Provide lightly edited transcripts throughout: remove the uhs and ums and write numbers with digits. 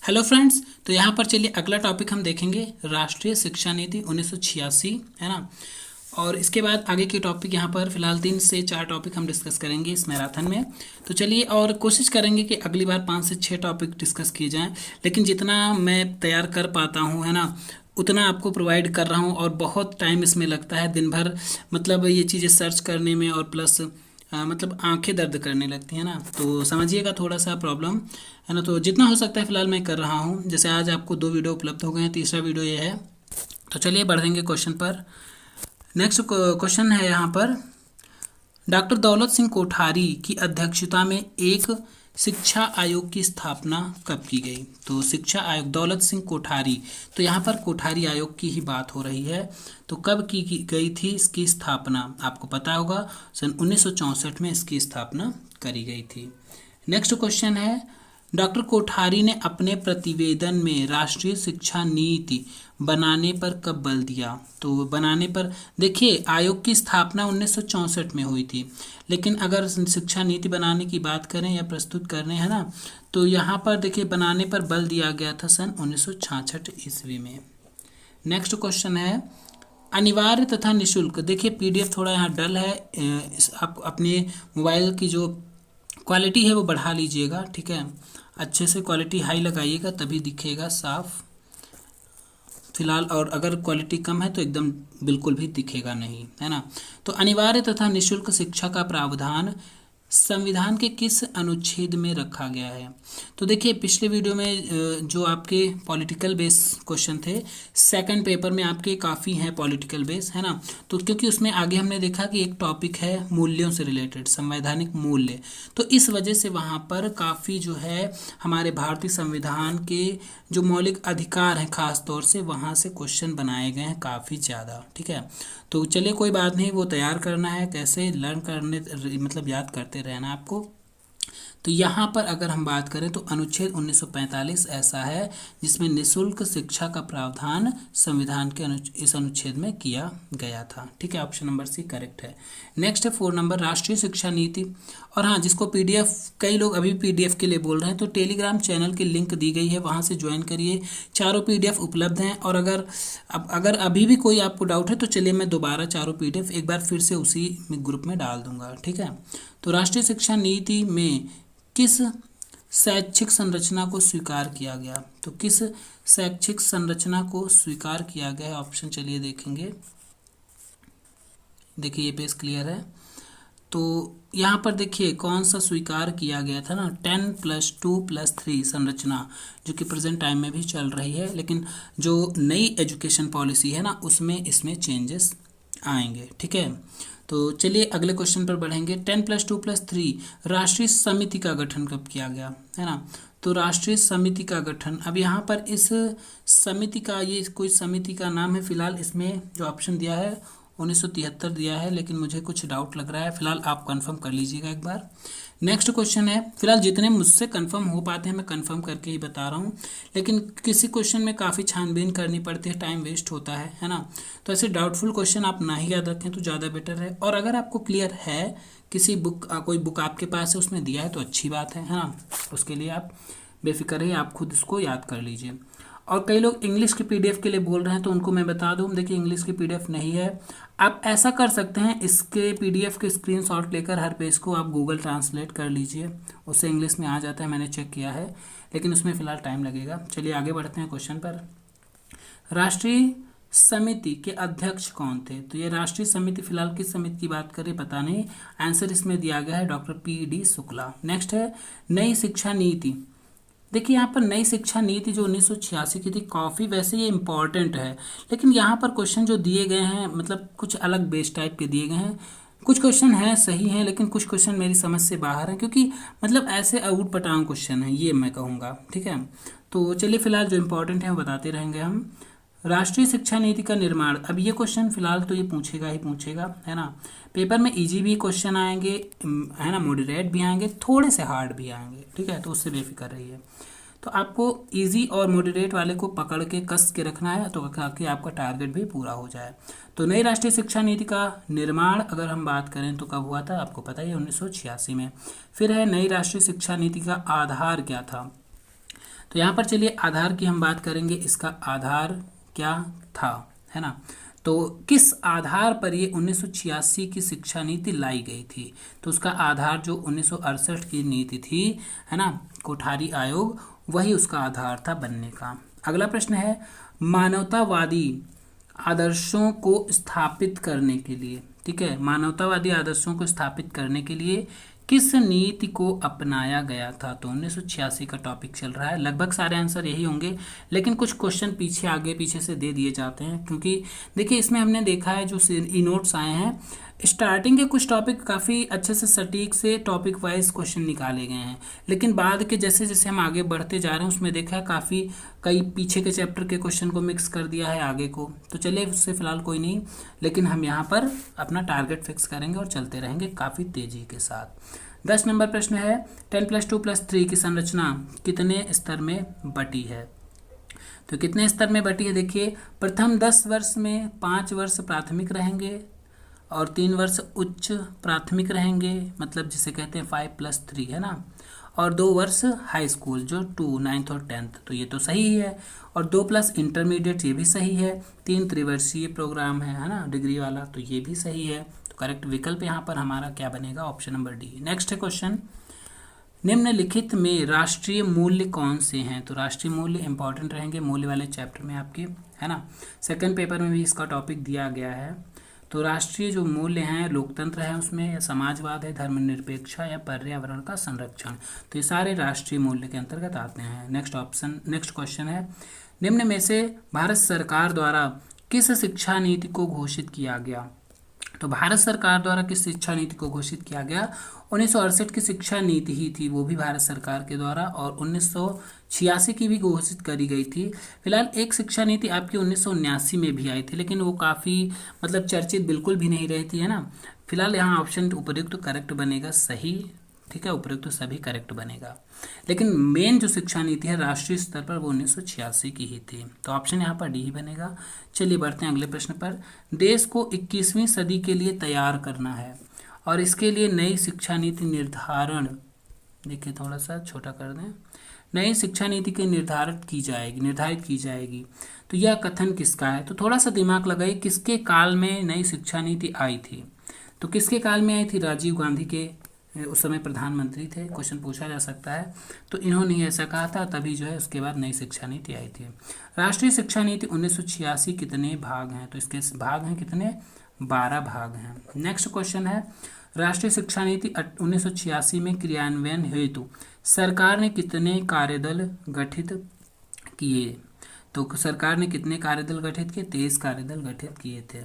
Hello friends. तो यहाँ पर चलिए अगला टॉपिक हम देखेंगे राष्ट्रीय शिक्षा नीति 1986, है ना। और इसके बाद आगे के टॉपिक यहाँ पर फिलहाल 3 से 4 टॉपिक हम डिस्कस करेंगे इस मैराथन में। तो चलिए और कोशिश करेंगे कि अगली बार 5 से 6 टॉपिक डिस्कस किए जाएं, लेकिन जितना मैं तैयार कर पाता हूँ, है ना, उतना आपको प्रोवाइड कर रहा हूँ। और बहुत टाइम इसमें लगता है दिन भर, मतलब ये चीज़ें सर्च करने में, और प्लस मतलब आंखें दर्द करने लगती हैं ना, तो समझिएगा थोड़ा सा प्रॉब्लम, है ना। तो जितना हो सकता है फिलहाल मैं कर रहा हूँ। जैसे आज आपको 2 वीडियो उपलब्ध हो गए हैं, तीसरा वीडियो ये है। तो चलिए बढ़ेंगे क्वेश्चन पर। नेक्स्ट क्वेश्चन है यहाँ पर, डॉक्टर दौलत सिंह कोठारी की अध्यक्षता में एक शिक्षा आयोग की स्थापना कब की गई? तो शिक्षा आयोग दौलत सिंह कोठारी, तो यहाँ पर कोठारी आयोग की ही बात हो रही है। तो कब की गई थी इसकी स्थापना? आपको पता होगा, सन 1964 में इसकी स्थापना करी गई थी। नेक्स्ट क्वेश्चन है, डॉक्टर कोठारी ने अपने प्रतिवेदन में राष्ट्रीय शिक्षा नीति बनाने पर कब बल दिया? तो बनाने पर, देखिए आयोग की स्थापना 1964 में हुई थी, लेकिन अगर शिक्षा नीति बनाने की बात करें या प्रस्तुत कर रहे हैं ना, तो यहाँ पर देखिए बनाने पर बल दिया गया था सन 1966 ईस्वी में। नेक्स्ट क्वेश्चन है, अनिवार्य तथा निःशुल्क, देखिए पीडीएफ थोड़ा यहाँ डल है, आप अपने मोबाइल की जो क्वालिटी है वो बढ़ा लीजिएगा, ठीक है। अच्छे से क्वालिटी हाई लगाइएगा तभी दिखेगा साफ फिलहाल, और अगर क्वालिटी कम है तो एकदम बिल्कुल भी दिखेगा नहीं, है ना। तो अनिवार्य तथा निःशुल्क शिक्षा का प्रावधान संविधान के किस अनुच्छेद में रखा गया है? तो देखिए पिछले वीडियो में जो आपके पॉलिटिकल बेस क्वेश्चन थे, सेकंड पेपर में आपके काफ़ी हैं पॉलिटिकल बेस, है ना। तो क्योंकि उसमें आगे हमने देखा कि एक टॉपिक है मूल्यों से रिलेटेड, संवैधानिक मूल्य, तो इस वजह से वहाँ पर काफ़ी जो है हमारे भारतीय संविधान के जो मौलिक अधिकार हैं खास तौर से, वहाँ से क्वेश्चन बनाए गए हैं काफ़ी ज़्यादा, ठीक है। तो चलिए कोई बात नहीं, वो तैयार करना है, कैसे लर्न करने, मतलब याद करते रहना आपको। तो यहाँ पर अगर हम बात करें तो अनुच्छेद 1945 ऐसा है जिसमें निःशुल्क शिक्षा का प्रावधान संविधान के इस अनुच्छेद में किया गया था, ठीक है। ऑप्शन नंबर सी करेक्ट है। नेक्स्ट है 4 नंबर, राष्ट्रीय शिक्षा नीति। और हाँ, जिसको पीडीएफ, कई लोग अभी पीडीएफ के लिए बोल रहे हैं, तो टेलीग्राम चैनल की लिंक दी गई है, वहाँ से ज्वाइन करिए। चारों पीडीएफ उपलब्ध हैं। और अगर अभी भी कोई आपको डाउट है तो चलिए मैं दोबारा चारों पीडीएफ एक बार फिर से उसी ग्रुप में डाल दूंगा, ठीक है। तो राष्ट्रीय शिक्षा नीति में किस शैक्षिक संरचना को स्वीकार किया गया? तो किस शैक्षिक संरचना को स्वीकार किया गया है? ऑप्शन चलिए देखेंगे। देखिए ये पेज क्लियर है। तो यहाँ पर देखिए कौन सा स्वीकार किया गया था ना, 10+2+3 संरचना, जो कि प्रेजेंट टाइम में भी चल रही है, लेकिन जो नई एजुकेशन पॉलिसी है ना उसमें इसमें चेंजेस आएंगे, ठीक है। तो चलिए अगले क्वेश्चन पर बढ़ेंगे। 10+2+3 राष्ट्रीय समिति का गठन कब किया गया, है ना। तो राष्ट्रीय समिति का गठन, अब यहाँ पर इस समिति का, ये कोई समिति का नाम है, फिलहाल इसमें जो ऑप्शन दिया है 1973 दिया है, लेकिन मुझे कुछ डाउट लग रहा है, फिलहाल आप कंफर्म कर लीजिएगा एक बार। नेक्स्ट क्वेश्चन है, फिलहाल जितने मुझसे कंफर्म हो पाते हैं मैं कंफर्म करके ही बता रहा हूँ, लेकिन किसी क्वेश्चन में काफ़ी छानबीन करनी पड़ती है, टाइम वेस्ट होता है ना। तो ऐसे डाउटफुल क्वेश्चन आप ना ही याद रखें तो ज़्यादा बेटर है। और अगर आपको क्लियर है, किसी बुक कोई बुक आपके पास है उसमें दिया है तो अच्छी बात है ना, उसके लिए आप बेफिक्र रहिए, आप खुद इसको याद कर लीजिए। और कई लोग इंग्लिश की पीडीएफ के लिए बोल रहे हैं, तो उनको मैं बता दूं, देखिए इंग्लिश की पीडीएफ नहीं है। आप ऐसा कर सकते हैं, इसके पीडीएफ के स्क्रीनशॉट लेकर हर पेज को आप गूगल ट्रांसलेट कर लीजिए, उससे इंग्लिश में आ जाता है, मैंने चेक किया है, लेकिन उसमें फ़िलहाल टाइम लगेगा। चलिए आगे बढ़ते हैं क्वेश्चन पर। राष्ट्रीय समिति के अध्यक्ष कौन थे? तो ये राष्ट्रीय समिति फिलहाल किस समिति की बात करें पता नहीं, आंसर इसमें दिया गया है डॉक्टर पी.डी. शुक्ला। नेक्स्ट है नई शिक्षा नीति। देखिए यहाँ पर नई शिक्षा नीति जो 1986 की थी, काफ़ी वैसे ये इम्पॉर्टेंट है, लेकिन यहाँ पर क्वेश्चन जो दिए गए हैं मतलब कुछ अलग बेस टाइप के दिए गए हैं। कुछ क्वेश्चन हैं सही हैं, लेकिन कुछ क्वेश्चन मेरी समझ से बाहर हैं, क्योंकि मतलब ऐसे आउट पटांग क्वेश्चन हैं, ये मैं कहूँगा, ठीक है। तो चलिए फिलहाल जो इम्पोर्टेंट है वो बताते रहेंगे हम। राष्ट्रीय शिक्षा नीति का निर्माण, अब ये क्वेश्चन फिलहाल तो ये पूछेगा ही पूछेगा, है ना। पेपर में इजी भी क्वेश्चन आएंगे, है ना, मॉडरेट भी आएंगे, थोड़े से हार्ड भी आएंगे, ठीक है, तो उससे बेफिक्र रहिए। तो आपको इजी और मॉडरेट वाले को पकड़ के कस के रखना है, तो ताकि आपका टारगेट भी पूरा हो जाए। तो नई राष्ट्रीय शिक्षा नीति का निर्माण अगर हम बात करें तो कब हुआ था, आपको पता ही है 1986 में। फिर है नई राष्ट्रीय शिक्षा नीति का आधार क्या था? तो यहाँ पर चलिए आधार की हम बात करेंगे, इसका आधार क्या था, है ना। तो किस आधार पर ये 1986 की शिक्षा नीति लाई गई थी, तो उसका आधार जो 1968 की नीति थी, है ना, कोठारी आयोग, वही उसका आधार था बनने का। अगला प्रश्न है, मानवतावादी आदर्शों को स्थापित करने के लिए, ठीक है, मानवतावादी आदर्शों को स्थापित करने के लिए किस नीति को अपनाया गया था। तो 1986 का टॉपिक चल रहा है, लगभग सारे आंसर यही होंगे, लेकिन कुछ क्वेश्चन पीछे आगे पीछे से दे दिए जाते हैं, क्योंकि देखिए इसमें हमने देखा है जो ई नोट्स आए हैं, स्टार्टिंग के कुछ टॉपिक काफ़ी अच्छे से सटीक से टॉपिक वाइज क्वेश्चन निकाले गए हैं, लेकिन बाद के जैसे जैसे हम आगे बढ़ते जा रहे हैं उसमें देखा है काफ़ी कई पीछे के चैप्टर के क्वेश्चन को मिक्स कर दिया है आगे को। तो चलिए उससे फिलहाल कोई नहीं, लेकिन हम यहाँ पर अपना टारगेट फिक्स करेंगे और चलते रहेंगे काफ़ी तेज़ी के साथ। 10 नंबर प्रश्न है, 10+2+3 की संरचना कितने स्तर में बटी है। तो कितने स्तर में बटी है, देखिए प्रथम 10 वर्ष में 5 वर्ष प्राथमिक रहेंगे और 3 वर्ष उच्च प्राथमिक रहेंगे, मतलब जिसे कहते हैं 5+3, है ना, और 2 वर्ष हाई स्कूल जो 2, 9th और 10th, तो ये तो सही ही है। और 2+ इंटरमीडिएट, ये भी सही है। 3 त्रिवर्षीय प्रोग्राम है ना, डिग्री वाला, तो ये भी सही है। तो करेक्ट विकल्प यहाँ पर हमारा क्या बनेगा, ऑप्शन नंबर डी। नेक्स्ट है क्वेश्चन, निम्नलिखित में राष्ट्रीय मूल्य कौन से हैं। तो राष्ट्रीय मूल्य इंपॉर्टेंट रहेंगे मूल्य वाले चैप्टर में आपके, है ना, सेकंड पेपर में भी इसका टॉपिक दिया गया है। तो राष्ट्रीय जो मूल्य हैं, लोकतंत्र है उसमें, या समाजवाद है, धर्मनिरपेक्षता या पर्यावरण का संरक्षण, तो ये सारे राष्ट्रीय मूल्य के अंतर्गत आते हैं। नेक्स्ट क्वेश्चन है, निम्न में से भारत सरकार द्वारा किस शिक्षा नीति को घोषित किया गया। तो भारत सरकार द्वारा किस शिक्षा नीति को घोषित किया गया, 1968 की शिक्षा नीति ही थी, वो भी भारत सरकार के द्वारा, और 1986 की भी घोषित करी गई थी। फिलहाल एक शिक्षा नीति आपकी 1979 में भी आई थी, लेकिन वो काफ़ी मतलब चर्चित बिल्कुल भी नहीं रहती है ना। फिलहाल यहाँ ऑप्शन उपयुक्त करेक्ट बनेगा सही, ठीक है, उपयुक्त सभी करेक्ट बनेगा, लेकिन मेन जो शिक्षा नीति है राष्ट्रीय स्तर पर वो 1986 की ही थी, तो ऑप्शन यहाँ पर डी ही बनेगा। चलिए बढ़ते हैं अगले प्रश्न पर, देश को 21वीं सदी के लिए तैयार करना है और इसके लिए नई शिक्षा नीति निर्धारण, देखिए थोड़ा सा छोटा कर दें, नई शिक्षा नीति के निर्धारित की जाएगी। तो यह कथन किसका है, तो थोड़ा सा दिमाग लगाइए, किसके काल में नई शिक्षा नीति आई थी। तो किसके काल में आई थी, राजीव गांधी के, उस समय प्रधानमंत्री थे, क्वेश्चन पूछा जा सकता है, तो इन्होंने ऐसा कहा था, तभी जो है उसके बाद नई शिक्षा नीति आई थी। राष्ट्रीय शिक्षा नीति 1986 कितने भाग हैं, तो इसके भाग हैं कितने, 12 भाग हैं। नेक्स्ट क्वेश्चन है, राष्ट्रीय शिक्षा नीति 1986 में क्रियान्वयन हेतु सरकार ने कितने कार्यदल गठित किए। तो सरकार ने कितने कार्यदल गठित किए, 23 कार्यदल गठित किए थे।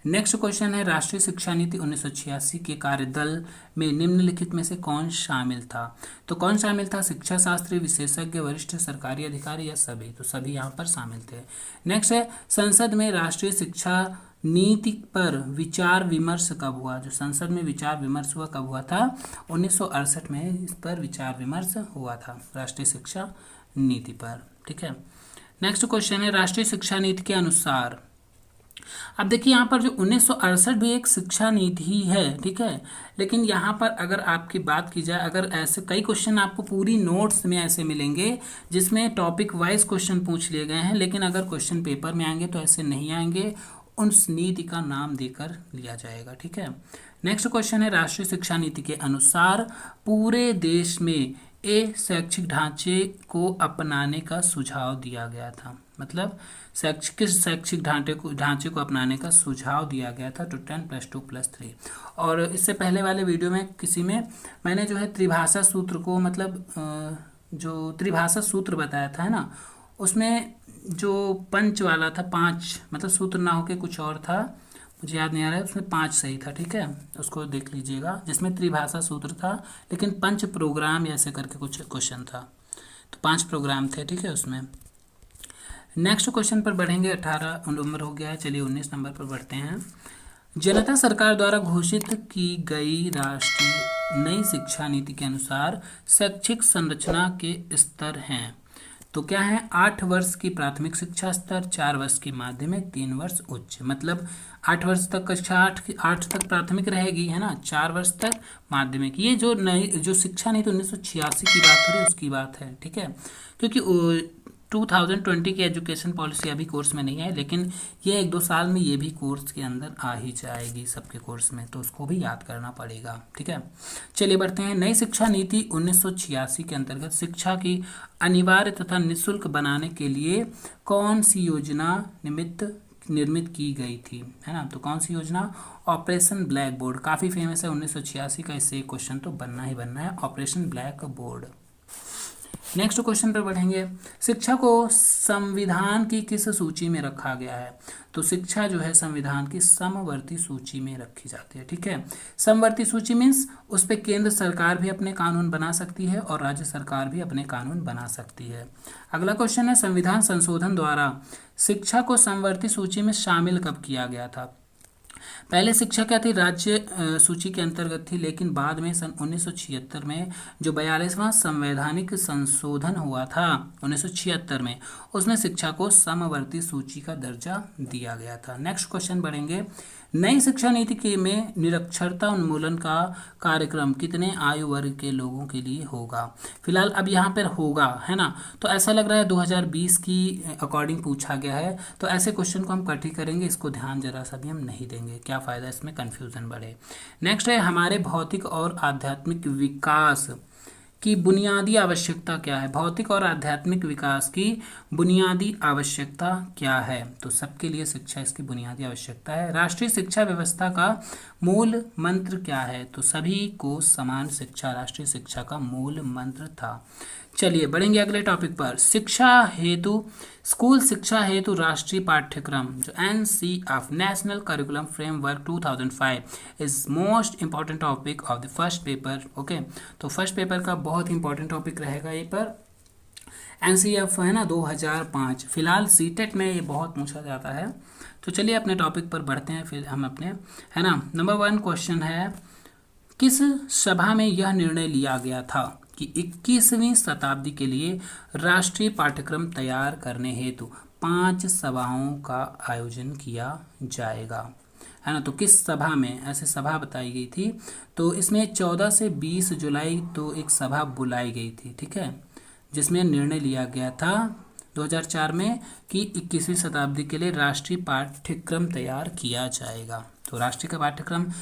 नेक्स्ट क्वेश्चन है, राष्ट्रीय शिक्षा नीति 1986 के कार्यदल में निम्नलिखित में से कौन शामिल था। तो कौन शामिल था, शिक्षा शास्त्री, विशेषज्ञ, वरिष्ठ सरकारी अधिकारी या सभी, तो सभी यहाँ पर शामिल थे। नेक्स्ट है, संसद में राष्ट्रीय शिक्षा नीति पर विचार विमर्श कब हुआ। जो संसद में विचार विमर्श हुआ कब हुआ था, 1968 में इस पर विचार विमर्श हुआ था, राष्ट्रीय शिक्षा नीति पर, ठीक है। नेक्स्ट क्वेश्चन है, राष्ट्रीय शिक्षा नीति के अनुसार, अब देखिए यहाँ पर जो 1968 भी एक शिक्षा नीति ही है, ठीक है, लेकिन यहाँ पर अगर आपकी बात की जाए, अगर ऐसे कई क्वेश्चन आपको पूरी नोट्स में ऐसे मिलेंगे जिसमें टॉपिक वाइज क्वेश्चन पूछ लिए गए हैं, लेकिन अगर क्वेश्चन पेपर में आएंगे तो ऐसे नहीं आएंगे, उस नीति का नाम देकर लिया जाएगा, ठीक है। नेक्स्ट क्वेश्चन है, राष्ट्रीय शिक्षा नीति के अनुसार पूरे देश में शैक्षिक ढांचे को अपनाने का सुझाव दिया गया था, मतलब शैक्षिक ढांचे को अपनाने का सुझाव दिया गया था, तो 10+2+3। और इससे पहले वाले वीडियो में किसी में मैंने जो है त्रिभाषा सूत्र को, मतलब जो त्रिभाषा सूत्र बताया था, है ना, उसमें जो पंच वाला था, 5 मतलब सूत्र ना होके कुछ और था, मुझे याद नहीं आ रहा है, उसमें 5 सही था, ठीक है, उसको देख लीजिएगा, जिसमें त्रिभाषा सूत्र था लेकिन 5 प्रोग्राम ऐसे करके कुछ क्वेश्चन था, तो 5 प्रोग्राम थे, ठीक है उसमें। नेक्स्ट क्वेश्चन पर बढ़ेंगे, 18 नंबर हो गया है, चलिए 19 नंबर पर बढ़ते हैं। जनता सरकार द्वारा घोषित की गई राष्ट्रीय नई शिक्षा नीति के अनुसार शैक्षिक संरचना के स्तर हैं। तो क्या है, 8 वर्ष की प्राथमिक शिक्षा स्तर, 4 वर्ष की माध्यमिक, 3 वर्ष उच्च। मतलब 8 वर्ष तक कक्षा 8 तक प्राथमिक रहेगी, है ना, 4 वर्ष तक माध्यमिक। ये जो नई जो शिक्षा नीति 1986 की बात हो रही है उसकी बात है, ठीक है। क्योंकि 2020 की एजुकेशन पॉलिसी अभी कोर्स में नहीं है, लेकिन ये 1-2 साल में ये भी कोर्स के अंदर आ ही जाएगी सबके कोर्स में, तो उसको भी याद करना पड़ेगा, ठीक है। चलिए बढ़ते हैं। नई शिक्षा नीति 1986 के अंतर्गत शिक्षा की अनिवार्य तथा निःशुल्क बनाने के लिए कौन सी योजना निर्मित की गई थी, है ना। तो कौन सी योजना? ऑपरेशन ब्लैक बोर्ड, काफ़ी फेमस है 1986 का, इससे क्वेश्चन तो बनना ही बनना है, operation black board. Next question पर बढ़ेंगे। शिक्षा को संविधान की किस सूची में रखा गया है? तो शिक्षा जो है संविधान की समवर्ती सूची में रखी जाती है, ठीक है। समवर्ती सूची मीन्स उस पर केंद्र सरकार भी अपने कानून बना सकती है और राज्य सरकार भी अपने कानून बना सकती है। अगला क्वेश्चन है, संविधान संशोधन द्वारा शिक्षा को समवर्ती सूची में शामिल कब किया गया था? पहले शिक्षा क्या थी, राज्य सूची के अंतर्गत थी, लेकिन बाद में सन 1976 में जो 42वां संवैधानिक संशोधन हुआ था 1976 में, उसमें शिक्षा को समवर्ती सूची का दर्जा दिया गया था। नेक्स्ट क्वेश्चन बढ़ेंगे। नई शिक्षा नीति के में निरक्षरता उन्मूलन का कार्यक्रम कितने आयु वर्ग के लोगों के लिए होगा? फिलहाल अब यहाँ पर होगा, है ना, तो ऐसा लग रहा है 2020 की अकॉर्डिंग पूछा गया है, तो ऐसे क्वेश्चन को हम कट ही करेंगे, इसको ध्यान जरा सा भी हम नहीं देंगे, क्या फ़ायदा इसमें कन्फ्यूज़न बढ़े। नेक्स्ट है, हमारे भौतिक और आध्यात्मिक विकास की बुनियादी आवश्यकता क्या है? भौतिक और आध्यात्मिक विकास की बुनियादी आवश्यकता क्या है? तो सबके लिए शिक्षा इसकी बुनियादी आवश्यकता है। राष्ट्रीय शिक्षा व्यवस्था का मूल मंत्र क्या है? तो सभी को समान शिक्षा राष्ट्रीय शिक्षा का मूल मंत्र था। चलिए बढ़ेंगे अगले टॉपिक पर। शिक्षा हेतु स्कूल शिक्षा हेतु राष्ट्रीय पाठ्यक्रम जो NCF national curriculum framework 2005 is most important topic of the first paper. Okay, तो फर्स्ट पेपर का बहुत इंपॉर्टेंट टॉपिक रहेगा ये पर NCF, है ना, 2005। फिलहाल सीटेट में ये बहुत पूछा जाता है। तो चलिए अपने टॉपिक पर बढ़ते हैं, फिर हम अपने, है ना। नंबर 1 क्वेश्चन है, किस सभा में यह निर्णय लिया गया था कि 21वीं शताब्दी के लिए राष्ट्रीय पाठ्यक्रम तैयार करने हेतु 5 सभाओं का आयोजन किया जाएगा, है ना। तो किस सभा में ऐसे सभा बताई गई थी? तो इसमें 14 से 20 जुलाई तो एक सभा बुलाई गई थी, ठीक है, जिसमें निर्णय लिया गया था 2004 में कि 21वीं शताब्दी के लिए राष्ट्रीय पाठ्यक्रम तैयार किया जाएगा। तो राष्ट्रीय का पाठ्यक्रम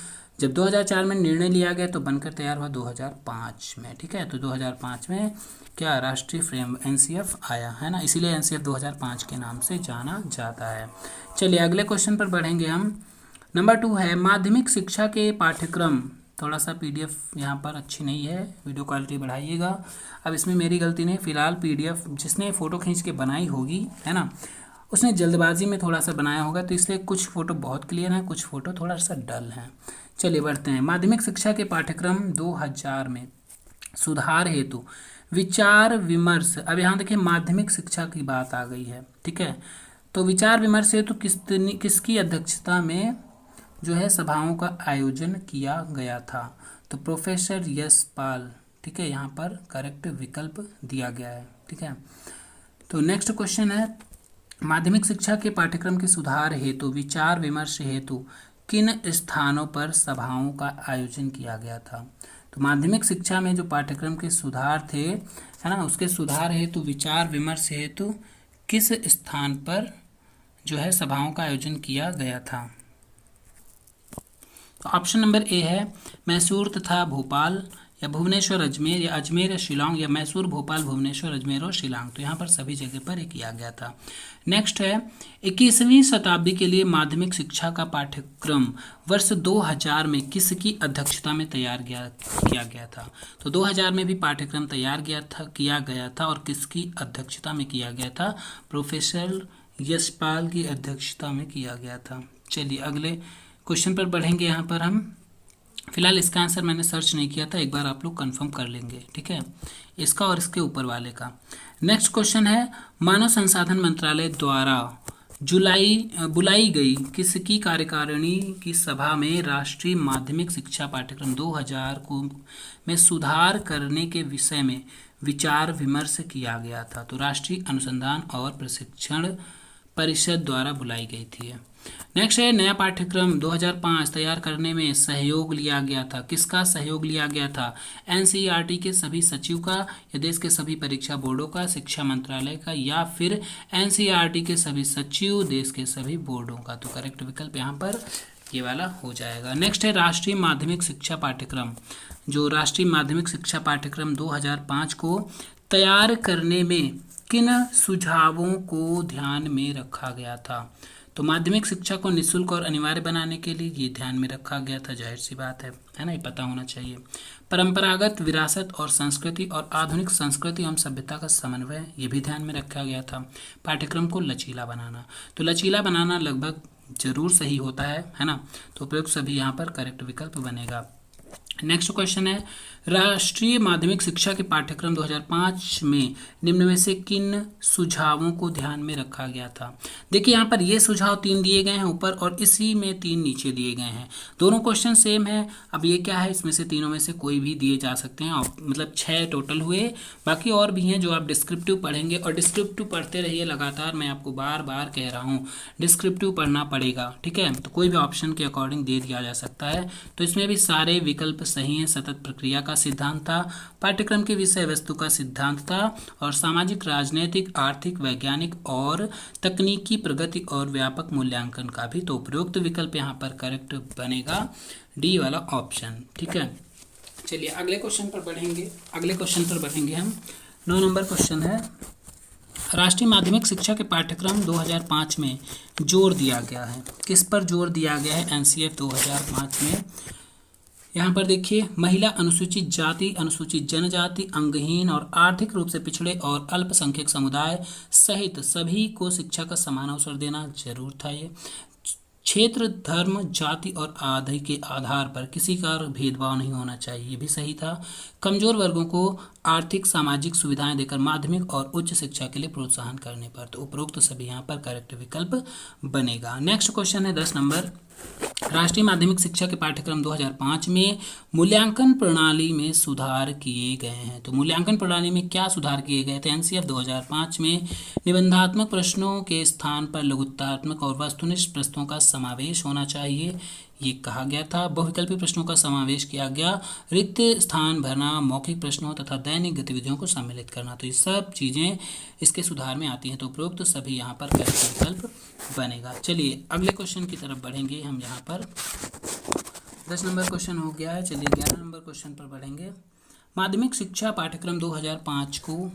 जब 2004 में निर्णय लिया गया तो बनकर तैयार हुआ 2005 में, ठीक है। तो 2005 में क्या राष्ट्रीय फ्रेम NCF आया, है ना, इसीलिए NCF 2005 के नाम से जाना जाता है। चलिए अगले क्वेश्चन पर बढ़ेंगे हम। नंबर 2 है, माध्यमिक शिक्षा के पाठ्यक्रम, थोड़ा सा PDF यहाँ पर अच्छी नहीं है, वीडियो क्वालिटी बढ़ाइएगा। अब इसमें मेरी गलती नहीं, फिलहाल PDF जिसने फ़ोटो खींच के बनाई होगी, है ना, उसने जल्दबाजी में थोड़ा सा बनाया होगा, तो इसलिए कुछ फ़ोटो बहुत क्लियर हैं, कुछ फ़ोटो थोड़ा सा डल हैं। चलिए बढ़ते हैं। माध्यमिक शिक्षा के पाठ्यक्रम 2000 में सुधार हेतु विचार विमर्श, अब यहाँ देखिए माध्यमिक शिक्षा की बात आ गई है, ठीक है। तो विचार विमर्श हेतु किसकी अध्यक्षता में जो है सभाओं का आयोजन किया गया था? तो प्रोफेसर यशपाल, ठीक है, यहाँ पर करेक्ट विकल्प दिया गया है, ठीक है। तो नेक्स्ट क्वेश्चन है, माध्यमिक शिक्षा के पाठ्यक्रम के सुधार हेतु विचार विमर्श हेतु किन स्थानों पर सभाओं का आयोजन किया गया था? तो माध्यमिक शिक्षा में जो पाठ्यक्रम के सुधार थे, है ना, उसके सुधार हेतु विचार विमर्श हेतु किस स्थान पर जो है सभाओं का आयोजन किया गया था? तो ऑप्शन नंबर ए है मैसूर तथा भोपाल, या भुवनेश्वर अजमेर, या अजमेर या शिलांग, या मैसूर भोपाल भुवनेश्वर अजमेर और शिलांग। तो यहाँ पर सभी जगह पर ये किया गया था। नेक्स्ट है, 21वीं शताब्दी के लिए माध्यमिक शिक्षा का पाठ्यक्रम वर्ष 2000 में किसकी अध्यक्षता में तैयार किया गया था? तो 2000 में भी पाठ्यक्रम तैयार किया गया था और किसकी अध्यक्षता में किया गया था? प्रोफेसर यशपाल की अध्यक्षता में किया गया था। चलिए अगले क्वेश्चन पर बढ़ेंगे। यहाँ पर हम फिलहाल इसका आंसर मैंने सर्च नहीं किया था, एक बार आप लोग कंफर्म कर लेंगे, ठीक है, इसका और इसके ऊपर वाले का। नेक्स्ट क्वेश्चन है, मानव संसाधन मंत्रालय द्वारा बुलाई गई किसकी कार्यकारिणी की सभा में राष्ट्रीय माध्यमिक शिक्षा पाठ्यक्रम 2000 को में सुधार करने के विषय में विचार विमर्श किया गया था? तो राष्ट्रीय अनुसंधान और प्रशिक्षण परिषद द्वारा बुलाई गई थी। नेक्स्ट है, नया पाठ्यक्रम 2005 तैयार करने में सहयोग लिया गया था। किसका सहयोग लिया गया था? एनसीईआरटी के सभी सचिव का, या देश के सभी परीक्षा बोर्डों का, शिक्षा मंत्रालय का, या फिर एनसीईआरटी के सभी सचिव, देश के सभी बोर्डों का? तो करेक्ट विकल्प यहाँ पर ये वाला हो जाएगा। नेक्स्ट है, राष्ट्रीय माध्यमिक शिक्षा पाठ्यक्रम। जो राष्ट्रीय माध्यमिक शिक्षा पाठ्यक्रम 2005 को तैयार करने में किन सुझावों को ध्यान में रखा गया था? तो माध्यमिक शिक्षा को निःशुल्क और अनिवार्य बनाने के लिए ये ध्यान में रखा गया था, जाहिर सी बात है ना, ये पता होना चाहिए। परंपरागत विरासत और संस्कृति और आधुनिक संस्कृति एवं सभ्यता का समन्वय, ये भी ध्यान में रखा गया था। पाठ्यक्रम को लचीला बनाना, तो लचीला बनाना लगभग जरूर सही होता है ना, तो उपयुक्त सभी यहाँ पर करेक्ट विकल्प बनेगा। नेक्स्ट क्वेश्चन है, राष्ट्रीय माध्यमिक शिक्षा के पाठ्यक्रम 2005 में निम्न में से किन सुझावों को ध्यान में रखा गया था? देखिए यहाँ पर ये सुझाव 3 दिए गए हैं ऊपर और इसी में 3 नीचे दिए गए हैं। दोनों क्वेश्चन सेम है। अब ये क्या है, इसमें से तीनों में से कोई भी दिए जा सकते हैं, और मतलब 6 टोटल हुए। बाकी और भी हैं जो आप डिस्क्रिप्टिव पढ़ेंगे, और डिस्क्रिप्टिव पढ़ते रहिए लगातार। मैं आपको बार बार कह रहा हूँ डिस्क्रिप्टिव पढ़ना पड़ेगा, ठीक है। तो कोई भी ऑप्शन के अकॉर्डिंग दे दिया जा सकता है। तो इसमें भी सारे विकल्प सही हैं। सतत प्रक्रिया का सिद्धांत था, पाठ्यक्रम की विषय वस्तु का सिद्धांत था, और सामाजिक, राजनीतिक, आर्थिक, वैज्ञानिक और तकनीकी प्रगति और व्यापक मूल्यांकन का भी। तो उपयुक्त विकल्प यहाँ पर करेक्ट बनेगा डी वाला ऑप्शन, ठीक है। चलिए अगले क्वेश्चन पर बढ़ेंगे हम। 9 नंबर क्वेश्चन है, राष्ट्रीय माध्यमिक शिक्षा के पाठ्यक्रम 2005 में जोर दिया गया है। किस पर जोर दिया गया है एनसीएफ 2005 में? यहाँ पर देखिए, महिला, अनुसूचित जाति, अनुसूचित जनजाति, अंगहीन और आर्थिक रूप से पिछड़े और अल्पसंख्यक समुदाय सहित सभी को शिक्षा का समान अवसर देना जरूर था। ये क्षेत्र, धर्म, जाति और आय के आधार पर किसी का भेदभाव नहीं होना चाहिए, ये भी सही था। कमजोर वर्गों को आर्थिक सामाजिक सुविधाएं देकर माध्यमिक और उच्च शिक्षा के लिए प्रोत्साहन करने पर। तो उपरोक्त सभी यहाँ पर करेक्ट विकल्प बनेगा। नेक्स्ट क्वेश्चन है 10 नंबर, राष्ट्रीय माध्यमिक शिक्षा के पाठ्यक्रम 2005 में मूल्यांकन प्रणाली में सुधार किए गए हैं। तो मूल्यांकन प्रणाली में क्या सुधार किए गए थे? एनसीएफ 2005 में निबंधात्मक प्रश्नों के स्थान पर लघुत्तरात्मक और वस्तुनिष्ठ प्रश्नों का समावेश होना चाहिए, ये कहा गया था। बहुविकल्पी प्रश्नों का समावेश किया गया, रिक्त स्थान भरना, मौखिक प्रश्नों तथा दैनिक गतिविधियों को सम्मिलित करना। तो ये सब चीज़ें इसके सुधार में आती हैं। तो उपरोक्त सभी यहाँ पर करेक्ट विकल्प बनेगा। चलिए अगले क्वेश्चन की तरफ बढ़ेंगे हम। यहाँ पर 10 नंबर क्वेश्चन हो गया है। चलिए 11 नंबर क्वेश्चन पर बढ़ेंगे। माध्यमिक शिक्षा पाठ्यक्रम 2005 को